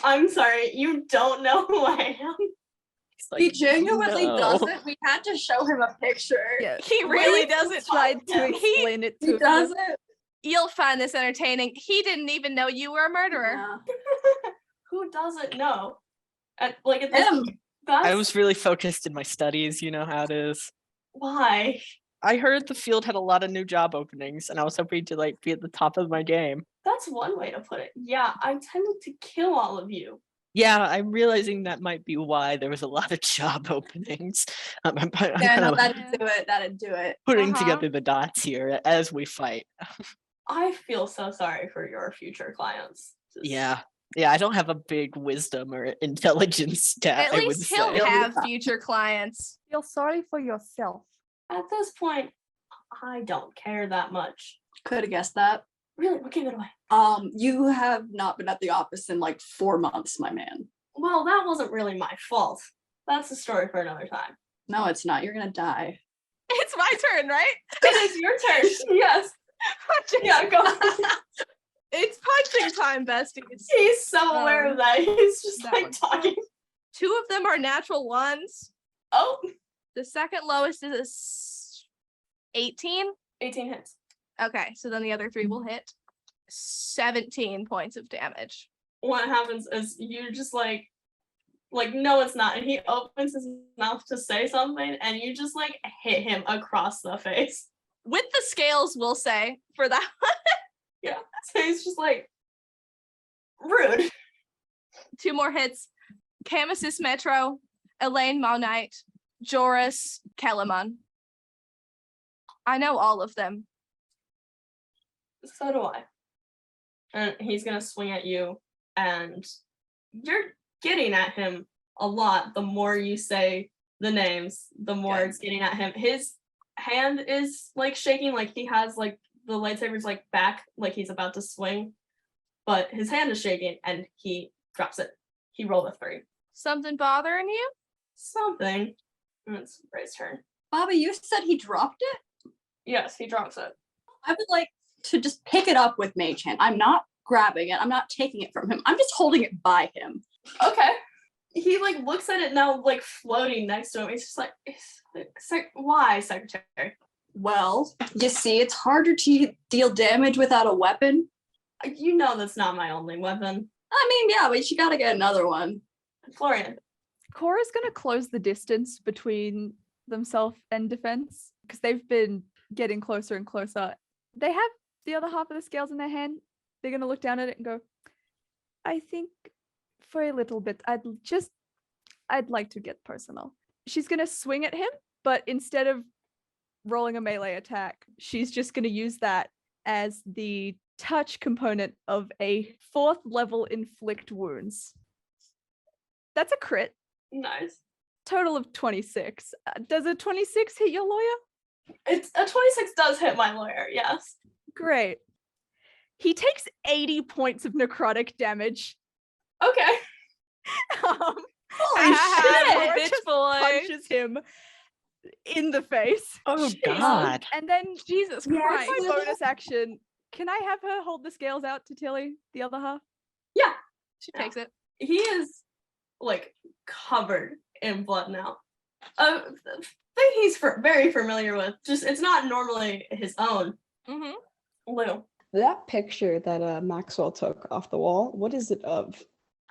I'm sorry, you don't know who I am. He's like, He genuinely "No." doesn't. We had to show him a picture. Yeah, He really doesn't. tried to Yeah. explain it to He him. doesn't. You'll find this entertaining. He didn't even know you were a murderer. Yeah. Who doesn't know? At this Him. that's I was really focused in my studies. You know how it is. why. I heard the field had a lot of new job openings, and I was hoping to like be at the top of my game. That's one way to put it. Yeah, I tended to kill all of you. Yeah, I'm realizing that might be why there was a lot of job openings. I'm Yeah, kind no, of that'd do it. That'd do it. putting Uh-huh. together the dots here as we fight. I feel so sorry for your future clients. Just- Yeah. Yeah, I don't have a big wisdom or intelligence stat, At I would least he'll say. have future clients. Feel sorry for yourself. At this point, I don't care that much. Could have guessed that. Really, what gave it away? You have not been at the office in like 4 months, my man. Well, that wasn't really my fault. That's a story for another time. No, it's not. You're gonna die. It's my turn, right? It is your turn. Yes. Yeah, go. It's punching time, besties. He's so aware of that. He's just that like one's talking. 2 of them are natural ones. Oh, The second lowest is 18. 18 hits. Okay, so then the other 3 will hit 17 points of damage. What happens is you just like no, it's not. And he opens his mouth to say something, and you just like hit him across the face. With the scales, we'll say, for that. Yeah. So he's just like, Rude. 2 more hits. Camasis Metro, Elaine Monite, Joris Kellerman. I know all of them. So do I. And he's gonna swing at you, and you're getting at him a lot. The more you say the names, the more Good. it's getting at him. His hand is like shaking, like he has like the lightsaber's like back, like he's about to swing, but his hand is shaking and he drops it. He rolled a 3. Something bothering you? Something. And it's Ray's turn. Bobby, you said he dropped it? Yes, he drops it. I would like to just pick it up with Mage Hand. I'm not grabbing it. I'm not taking it from him. I'm just holding it by him. Okay. He like looks at it now, like floating next to him. He's just like, why, Secretary? Well, you see, it's harder to deal damage without a weapon. You know that's not my only weapon. I mean, yeah, but you gotta get another one. Florian. Cora's gonna close the distance between themselves and defense because they've been getting closer and closer. They have the other half of the scales in their hand. They're gonna look down at it and go, I think for a little bit, I'd like to get personal. She's gonna swing at him, but instead of rolling a melee attack, she's just gonna use that as the touch component of a 4th level inflict wounds. That's a crit. Nice. Total of 26. Does a 26 hit your lawyer? It's a 26 does hit my lawyer, yes. Great. He takes 80 points of necrotic damage. Okay. Holy Cora bitch just boy. punches him in the face. Oh Jeez. God. And then Jesus Yes. Christ. my bonus action. Can I have her hold the scales out to Tilly, the other half? Yeah. She takes it. He is like covered in blood now. A thing he's very familiar with. Just it's not normally his own. Mm-hmm. Lou. That picture that Maxwell took off the wall, what is it of?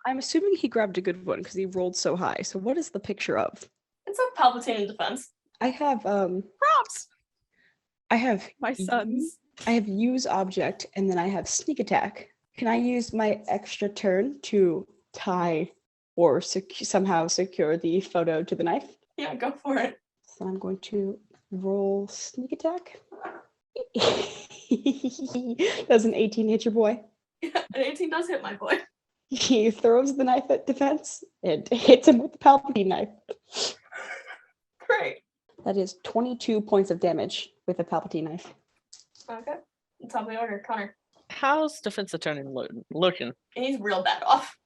I'm assuming he grabbed a good one because he rolled so high. So what is the picture of? It's a Palpatine in defense. I have Props. I have My sons. I have use object and then I have sneak attack. Can I use my extra turn to tie or somehow secure the photo to the knife? Yeah, go for it. So I'm going to roll sneak attack. Does an 18 hit your boy? Yeah, an 18 does hit my boy. He throws the knife at defense and hits him with the Palpatine knife. Great. That is 22 points of damage with a Palpatine knife. Okay. Top of the order, Connor. How's defensive turning looking? He's real bad off.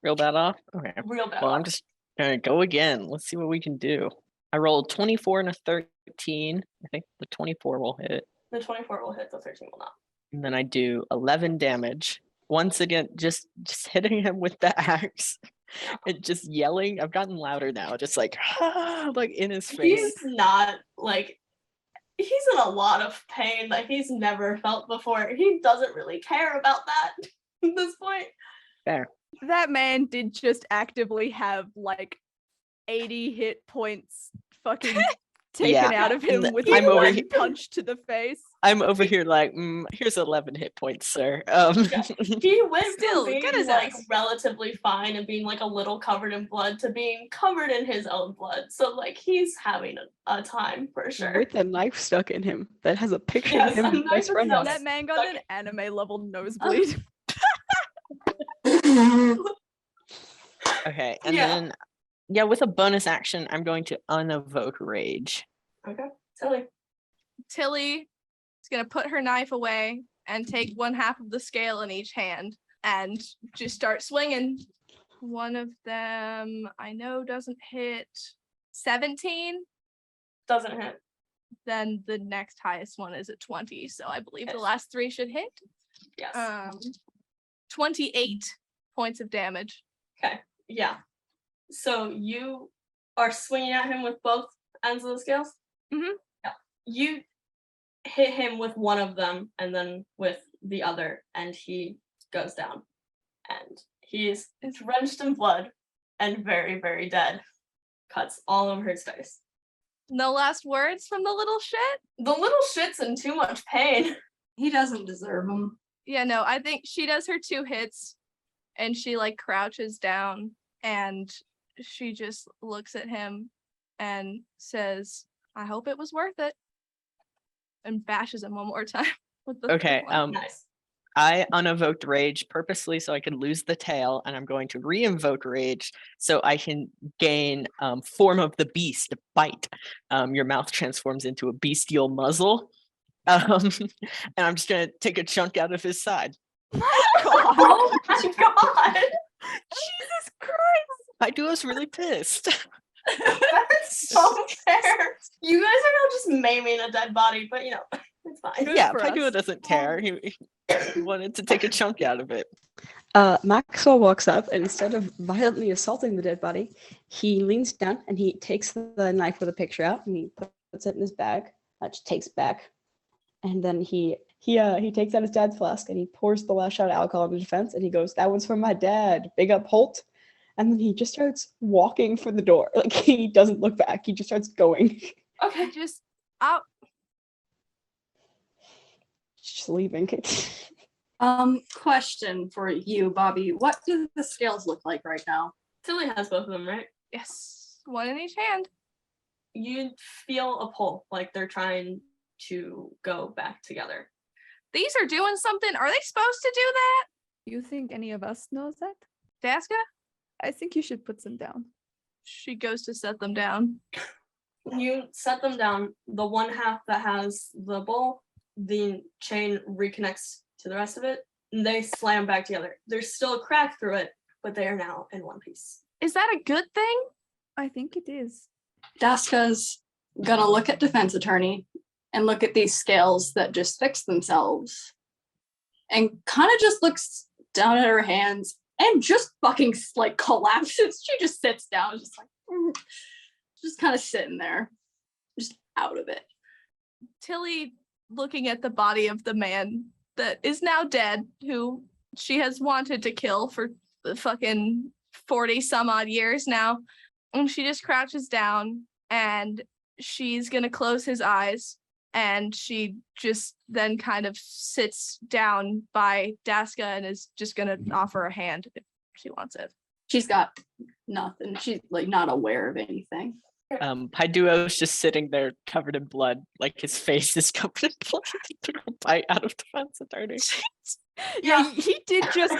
Real bad off? Okay. Real bad Well, off. I'm just gonna go again. Let's see what we can do. I rolled 24 and a 13. I think the 24 will hit. The 24 will hit, the 13 will not. And then I do 11 damage. Once again, just hitting him with the axe and just yelling. I've gotten louder now, just like like in his face. He's not like he's in a lot of pain that he's never felt before. He doesn't really care about that at this point. Fair. That man did just actively have like 80 hit points fucking taken out of him and with I'm one over here- punch to the face. I'm over here like, here's 11 hit points, sir. He went Still, from being good as like us. relatively fine and being like a little covered in blood to being covered in his own blood. So like he's having a time for sure. With a knife stuck in him that has a picture Yes, of him a and his knife best friend with on no- it. That man got an anime level nosebleed. Okay, and Yeah. then with a bonus action, I'm going to unevoke rage. Okay. Silly. Tilly is gonna put her knife away and take one half of the scale in each hand and just start swinging. One of them I know doesn't hit 17. Doesn't hit. Then the next highest one is at 20. So I believe the Yes. last 3 should hit. Yes. 28 points of damage. Yeah. So you are swinging at him with both ends of the scales? Mhm. Yeah. You hit him with one of them and then with the other, and he goes down. And he is drenched in blood and very, very dead. Cuts all over his face. No last words from the little shit? The little shit's in too much pain. He doesn't deserve them. Yeah, no, I think she does her 2 hits and she like crouches down and she just looks at him and says, I hope it was worth it. And bashes him one more time with the Okay, one. Nice. I unevoked rage purposely so I could lose the tail, and I'm going to re-invoke rage so I can gain form of the beast, bite. Your mouth transforms into a bestial muzzle. And I'm just gonna take a chunk out of his side. Oh my god! Jesus Christ! Haiduo's really pissed. That's so fair. You guys are now just maiming a dead body, but it's fine. Good Yeah, for Haiduo us. doesn't tear. He wanted to take a chunk out of it. Maxwell walks up, and instead of violently assaulting the dead body, he leans down and he takes the knife with a picture out and he puts it in his bag. Just takes it back, and then he takes out his dad's flask and he pours the last shot of alcohol in defense, and he goes, "That one's for my dad. Big up, Holt." And then he just starts walking for the door. Like, he doesn't look back. He just starts going. Okay. Just out. Just leaving. Question for you, Bobby. What do the scales look like right now? Tilly has both of them, right? Yes, one in each hand. You feel a pull, like they're trying to go back together. These are doing something. Are they supposed to do that? You think any of us knows that? Daska? I think you should put some down. She goes to set them down. You set them down. The one half that has the bowl, the chain reconnects to the rest of it, and they slam back together. There's still a crack through it, but they are now in one piece. Is that a good thing? I think it is. Daska's gonna look at defense attorney and look at these scales that just fix themselves and kind of just looks down at her hands and just fucking like collapses. She just sits down, just like, just kind of sitting there, just out of it. Tilly, looking at the body of the man that is now dead, who she has wanted to kill for the fucking 40 some odd years now, and she just crouches down and she's gonna close his eyes, and she just then kind of sits down by Daska and is just gonna offer a hand if she wants it. She's got nothing. She's like not aware of anything. Haiduo's just sitting there covered in blood, like his face is covered in blood. He took a bite out of defense attorney. Yeah, he did just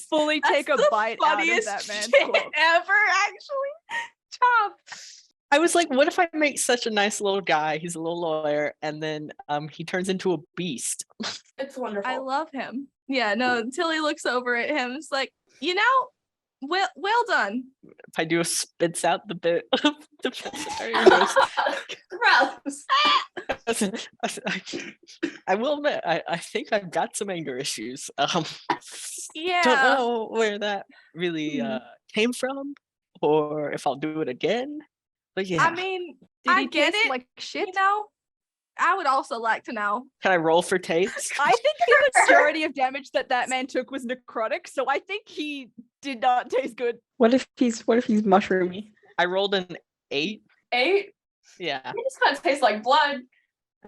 fully take a That's the bite out of funniest that man's shit corpse. ever, actually. Top. I was like, what if I make such a nice little guy? He's a little lawyer, and then he turns into a beast. It's wonderful. I love him. Yeah, no, Tilly looks over at him. It's like, well done. Haiduo spits out the bit of defense attorney. And goes, Gross. I will admit, I think I've got some anger issues. Yeah. Don't know where that really came from, or if I'll do it again. But yeah, I mean, Did I he get taste it. like shit? I would also like to know. can I roll for taste? I think the majority of damage that man took was necrotic, so I think he did not taste good. What if he's mushroomy? I rolled an 8. 8? Yeah. It's gonna taste like blood.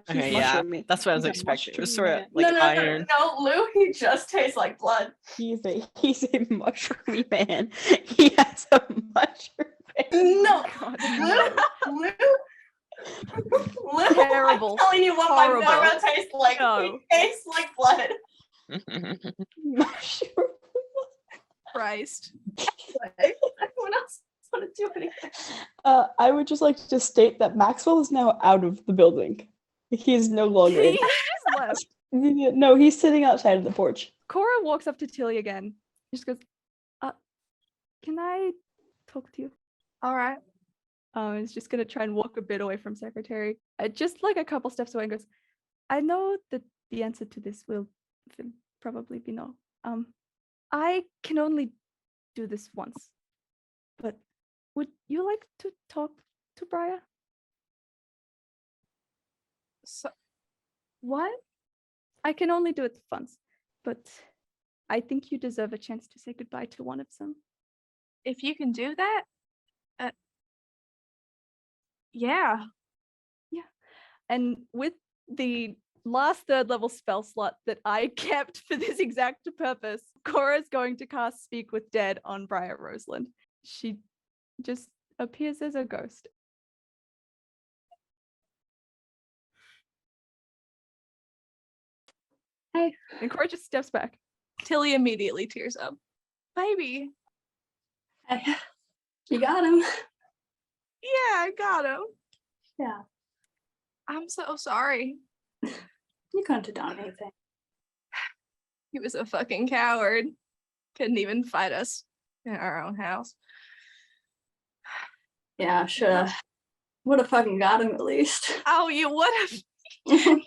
Okay, He's yeah. mushroomy. That's what I was He's a expecting. It was mushroom sort of man. like no, iron. No, Lou, he just tastes like blood. He's a mushroomy man. He has a mushroom face. No, God, Lou, Lou, Terrible. I'm telling you what Horrible. my Nora tastes like. No. He tastes like blood. Mushroom. Christ. Everyone else want to do anything. I would just like to state that Maxwell is now out of the building. He is no longer in. He just left. No, he's sitting outside of the porch. Cora walks up to Tilly again. She just goes, can I talk to you? All right. Is just gonna try and walk a bit away from Secretary. Just like a couple steps away and goes, I know that the answer to this will probably be no. I can only do this once. But would you like to talk to Briar? So, What? I can only do it once, but I think you deserve a chance to say goodbye to one of them. if you can do that, yeah. And with the last 3rd level spell slot that I kept for this exact purpose. Cora's going to cast Speak with Dead on Briar Roseland. She just appears as a ghost. Hey. And Cora just steps back. Tilly immediately tears up. Baby. Hey, you got him. Yeah, I got him. Yeah. I'm so sorry. You couldn't have done anything. He was a fucking coward. Couldn't even fight us in our own house. Yeah, should have. Would have fucking got him at least. Oh, you would have.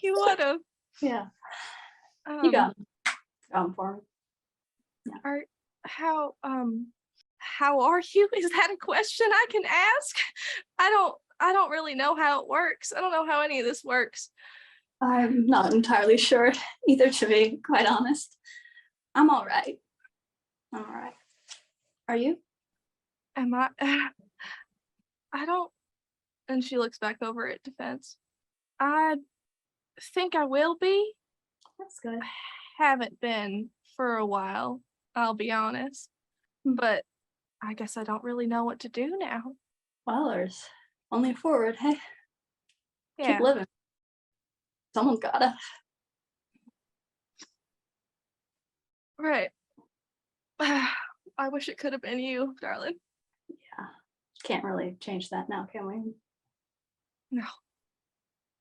You would have. Yeah. You got him. Got him for me. How are you? Is that a question I can ask? I don't really know how it works. I don't know how any of this works. I'm not entirely sure either, to be quite honest. I'm all right. I'm all right. Are you? Am I? I don't. And she looks back over at Defense. I think I will be. That's good. Haven't been for a while, I'll be honest. But I guess I don't really know what to do now. Well, there's only forward. Hey, Yeah. keep living. Someone's gotta. Right. I wish it could have been you, darling. Yeah. Can't really change that now, can we? No.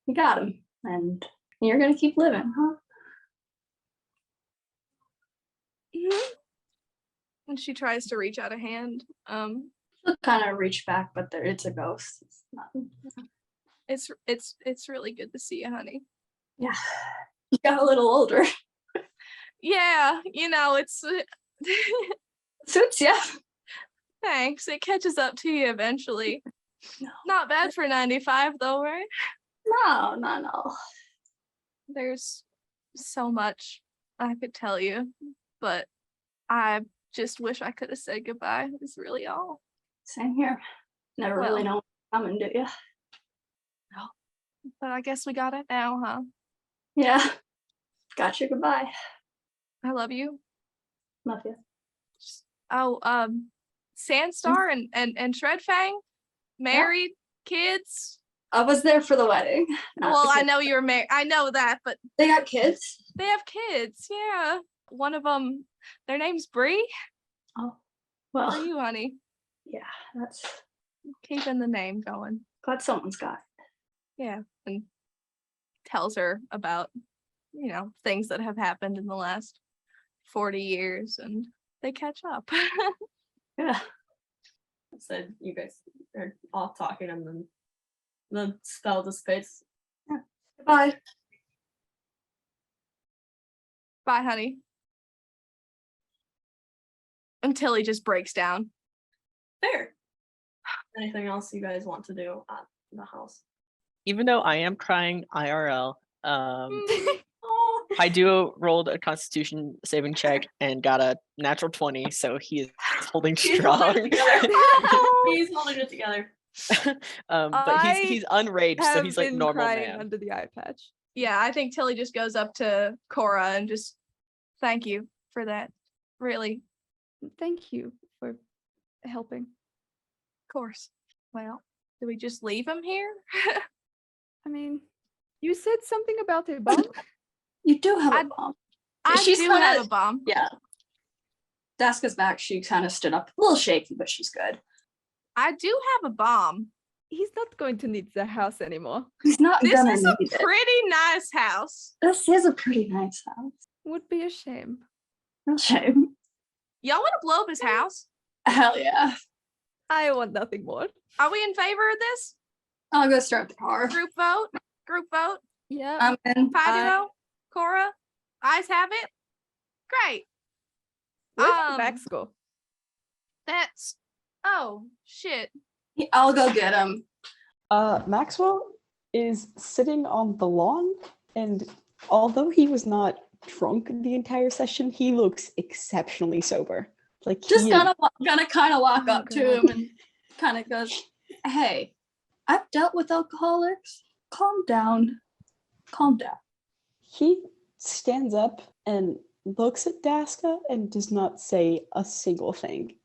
You got him. And you're gonna keep living, huh? Mhm. And she tries to reach out a hand. She'll kind of reach back, but it's a ghost. It's not. It's really good to see you, honey. Yeah. You got a little older. Yeah, it's Suits ya. thanks. It catches up to you eventually. No. Not bad for 95 though, right? No. There's so much I could tell you, but I just wish I could have said goodbye. Is really all. Same here. Never really know what's coming, do you? No. But I guess we got it now, huh? Yeah. Got your goodbye. I love you. Love you. Oh, Sandstar and Shredfang, married, kids. I was there for the wedding. Well, I know you're married. I know that, but They got kids. they have kids. Yeah, one of them, their name's Bree. Oh, For well, you, honey, yeah, that's keeping the name going. glad someone's got it. Yeah, and tells her about things that have happened in the last 40 years, and they catch up. Yeah. Said you guys are all talking and then the spell dissipates. Goodbye. Bye, honey. Until he just breaks down. Fair. Anything else you guys want to do at the house? Even though I am crying IRL, Oh, Haiduo rolled a Constitution saving check and got a natural 20, so he is holding he's strong. holding it together. He's holding it together. But he's unraged, so he's like been normal crying man. under the eye patch. Yeah, I think Tilly just goes up to Cora and just thank you for that. Really, Thank you for helping. of course. Well, do we just leave him here? I mean, you said something about a bomb. You do have a I- bomb. I She's do kinda- have a bomb. Yeah. Daska's back. She kind of stood up. A little shaky, but she's good. I do have a bomb. He's not going to need the house anymore. He's not This gonna is a need it. pretty nice house. This is a pretty nice house. Would be a shame. Real shame. Y'all want to blow up his house? Hell yeah. I want nothing more. Are we in favor of this? I'll go start the car. Group vote? Group vote? Yeah. I'm in. Fido? Cora? Eyes have it? Great. Where did Max um, go? That's... Oh, shit. I'll go get him. Maxwell is sitting on the lawn, and although he was not drunk the entire session, he looks exceptionally sober. Like Just he gonna kind of walk Oh, up to God. him and kind of goes, "Hey, I've dealt with alcoholics. Calm down. Calm down. He stands up and looks at Daska and does not say a single thing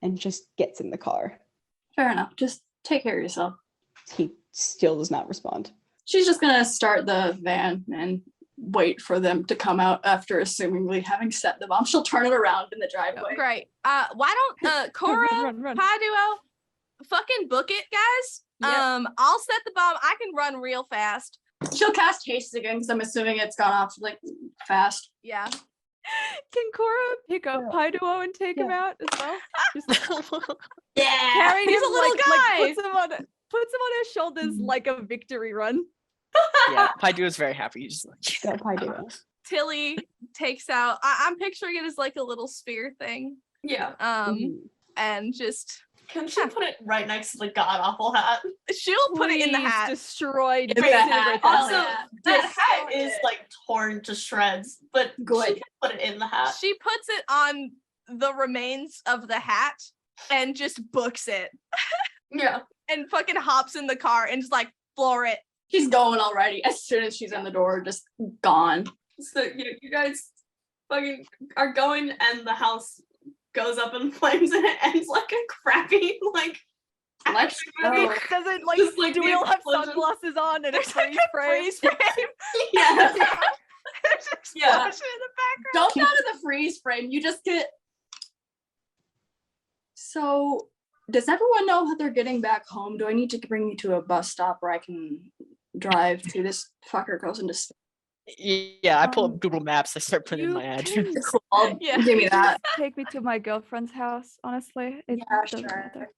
and just gets in the car. Fair enough. Just take care of yourself. He still does not respond. She's just gonna start the van and wait for them to come out after assumingly having set the bomb. She'll turn it around in the driveway. Great. Why don't Cora, run. Pi Duo, fucking book it, guys? Yep. I'll set the bomb. I can run real fast. She'll cast haste again because I'm assuming it's gone off like fast. Yeah. Can Cora pick up Pi Duo and take him out as well? Just Yeah. carry He's him, a little guy. puts him on his shoulders like a victory run. Yeah, Paidu is very happy. He's just like, Go Pi Duo. Tilly takes out, I'm picturing it as like a little spear thing. Yeah. And just, Can she put it right next to the god awful hat? she'll put it in the Please hat. destroy, In the hat. disintegrate that Also, hat. that hat is like torn to shreds, but Good. she can put it in the hat. She puts it on the remains of the hat and just books it Yeah. and fucking hops in the car and just like floor it. She's going already. As soon as she's in the door, just gone. So you guys fucking are going, and the house goes up in flames, and it ends like a crappy like. Let's movie. go. Does it like, Just like do the we all have explosion. sunglasses on and a There's like freeze a frame? freeze frame. Yeah. There's an explosion Yeah. in the background. Don't go to the freeze frame. You just get. So, does everyone know how they're getting back home? Do I need to bring you to a bus stop where I can drive to this fucker goes into? yeah, I pull up Google Maps. I start putting in you my address. can Cool. Yeah. Give me that. take me to my girlfriend's house, honestly. It Yeah, doesn't sure. matter.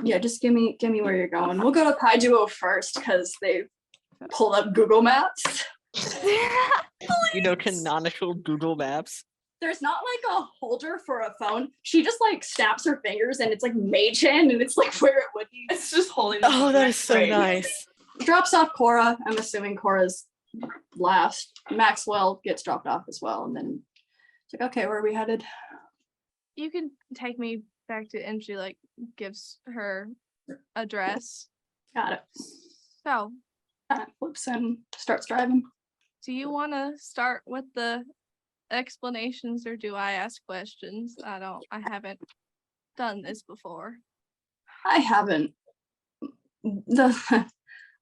Yeah, just give me where you're going. We'll go to Pi Duo first because they pulled up Google Maps. Canonical Google Maps. There's not like a holder for a phone. She just like snaps her fingers and it's like mage hand and it's like where it would be. It's just holding. Oh, the that is so frame. nice. Drops off Cora. I'm assuming Cora's last. Maxwell gets dropped off as well. And then it's like, okay, where are we headed? You can take me back to, and she like gives her address. Got it. So, Flips and starts driving. do you want to start with the explanations or do I ask questions? I haven't done this before. I haven't. The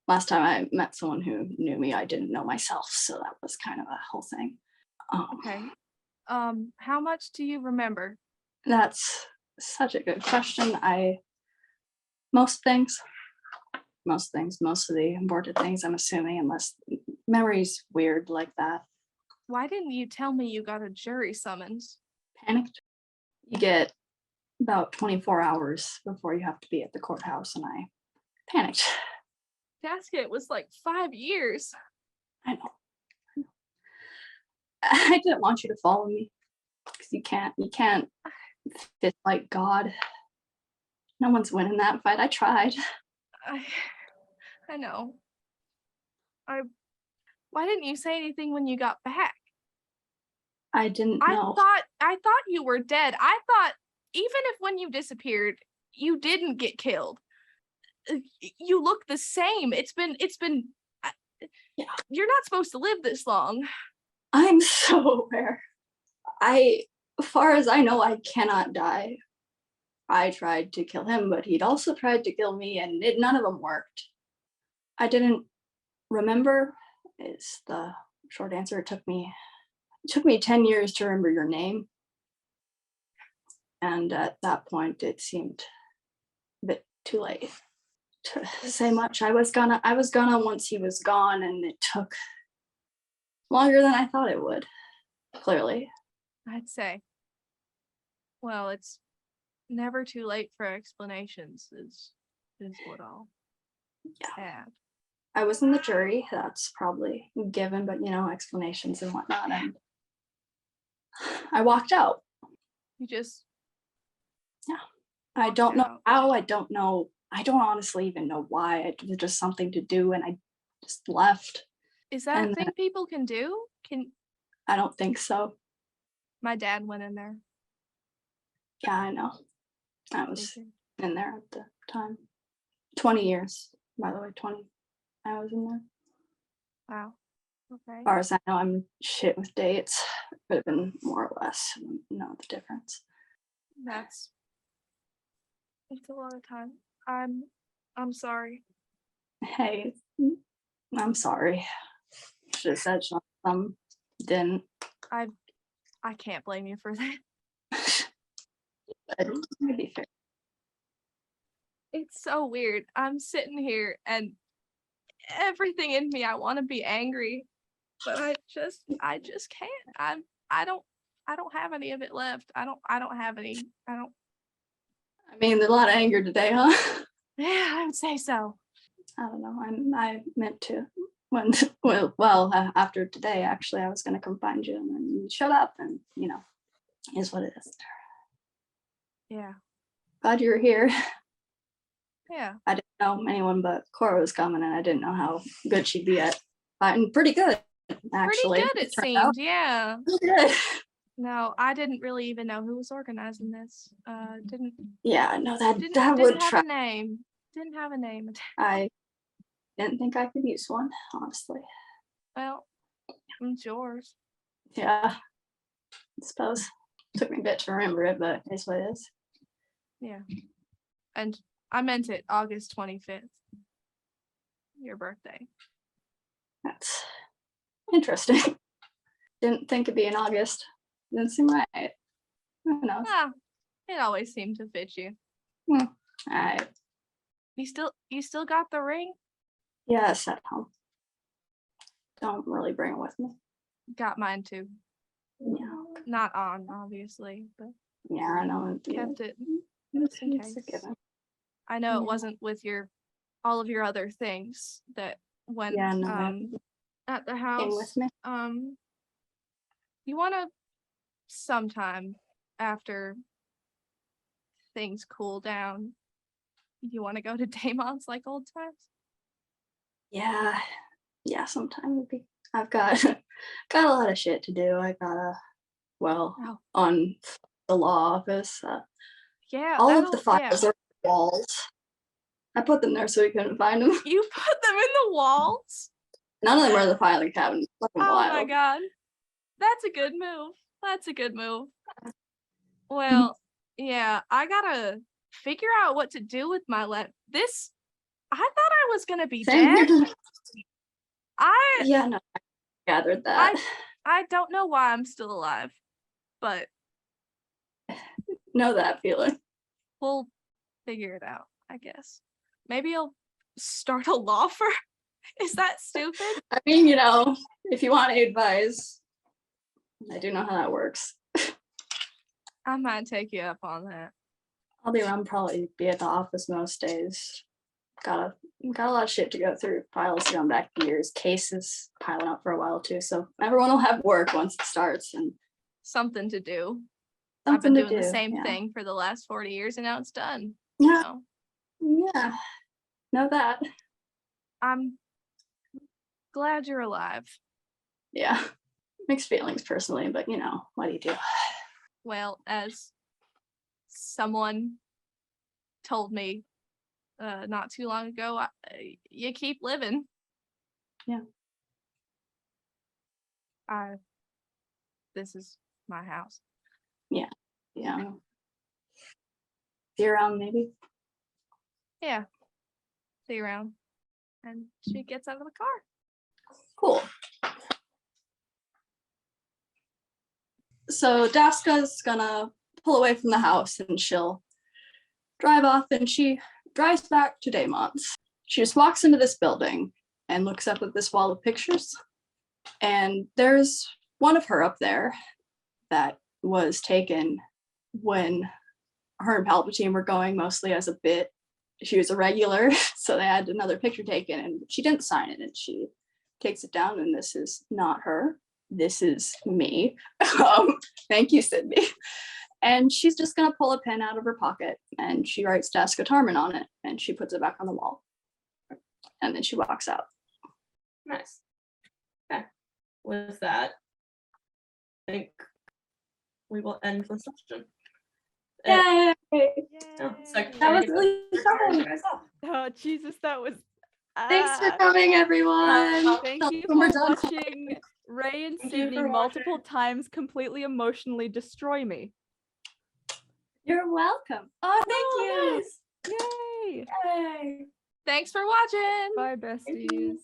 last time I met someone who knew me, I didn't know myself. So that was kind of a whole thing. Okay. How much do you remember? That's such a good question. Most of the important things, I'm assuming, unless memory's weird like that. Why didn't you tell me you got a jury summons? Panicked. You get about 24 hours before you have to be at the courthouse, and I panicked. Gasket was like 5 years. I know. I didn't want you to follow me because you can't fit like God. No one's winning that fight. I tried. I know. Why didn't you say anything when you got back? I didn't I know. thought you were dead. I thought even if when you disappeared, you didn't get killed. You look the same. It's been Yeah. You're not supposed to live this long. I'm so aware. As far as I know, I cannot die. I tried to kill him, but he'd also tried to kill me, and none of them worked. I didn't remember, is the short answer. It took me 10 years to remember your name. And at that point, it seemed a bit too late to say much. I was gonna once he was gone, and it took longer than I thought it would, clearly. I'd say. Well, it's never too late for explanations is what I'll add. I was in the jury, that's probably given, but explanations and whatnot. And I walked out. You just I don't know out. how, I don't honestly even know why. It was just something to do, and I just left. is that a And thing people can do? I don't think so. My dad went in there. Yeah, I know. I was Thinking, in there at the time. 20 years, by the way, 20. I was in there. wow. Okay. As far as I know, I'm shit with dates. Could have been more or less. I don't know the difference. It's a lot of time. I'm sorry. Hey, I'm sorry. Should have said something. Didn't. I can't blame you for that. But maybe fair. It's so weird. I'm sitting here and everything in me, I want to be angry, but I just can't. I don't have any of it left. I don't have any. I mean, a lot of anger today, huh? Yeah, I would say so. I don't know. I meant to. After today, actually, I was gonna come find you, and then you showed up, and is what it is. Yeah. Glad you were here. Yeah. I didn't know anyone but Cora was coming, and I didn't know how good she'd be at fighting. Pretty good, actually. Pretty good, it turned out. seemed. Yeah. Pretty good. No, I didn't really even know who was organizing this. Didn't Yeah, no, that would didn't have try. a name. Didn't have a name. I didn't think I could use one, honestly. Well, it's yours. Yeah, I suppose. Took me a bit to remember it, but it's what it is. Yeah. And I meant it, August 25th. Your birthday. That's interesting. Didn't think it'd be in August. Didn't seem right. Who knows? Ah, it always seemed to fit you. I You still got the ring? yes, at home. Don't really bring it with me. Got mine too. Yeah, Not on, obviously, but yeah, I know. Yeah, kept it. it's in a case. given. I know it Yeah. wasn't with all of your other things that went Yeah, no, at the came house. with me. You wanna sometime after things cool down, you wanna go to Damon's like old times? Yeah, sometime would be. I've got got a lot of shit to do. I gotta Oh. on the law office. Yeah, All of the that'll- yeah. files are on the walls. I put them there so we couldn't find them. You put them in the walls? None of them are in the filing cabinet. Fucking Oh my wild. god. That's a good move. That's a good move. Well, yeah, I gotta figure out what to do with my I thought I was gonna be Same dead. here. I Yeah, no, I gathered that. I don't know why I'm still alive, but Know that feeling. we'll figure it out, I guess. Maybe I'll start a law firm. Is that stupid? I mean, if you want advice, I do know how that works. I might take you up on that. I'll probably be at the office most days. Got a lot of shit to go through. Files going back years, cases piling up for a while too. So everyone will have work once it starts and Something to do. I've something been to doing do. the same yeah. thing for the last 40 years and now it's done. Yeah, So yeah. Know that. I'm glad you're alive. Yeah. Mixed feelings personally, but what do you do? Well, as someone told me not too long ago, you keep living. Yeah. This is my house. Yeah. See you around maybe. Yeah. See you around. And she gets out of the car. Cool. So Daska's gonna pull away from the house and she'll drive off and she drives back to Damon's. She just walks into this building and looks up at this wall of pictures. And there's one of her up there that was taken when her and Palpatine were going mostly as a bit. She was a regular, so they had another picture taken and she didn't sign it and she takes it down and this is not her. This is me. Thank you, Sydney. And she's just gonna pull a pen out of her pocket and she writes Daska Tarman on it and she puts it back on the wall. And then she walks out. Nice. Okay. With that, I think we will end the session. Yay! Oh, That was really fun. Oh Jesus, that was Thanks for coming, everyone. Thank That's you when we're for done. watching Ray and Thank you Sydney for multiple watching. times completely emotionally destroy me. You're welcome. Oh, thank you. Yay! Yay. Thanks for watching. Bye, besties.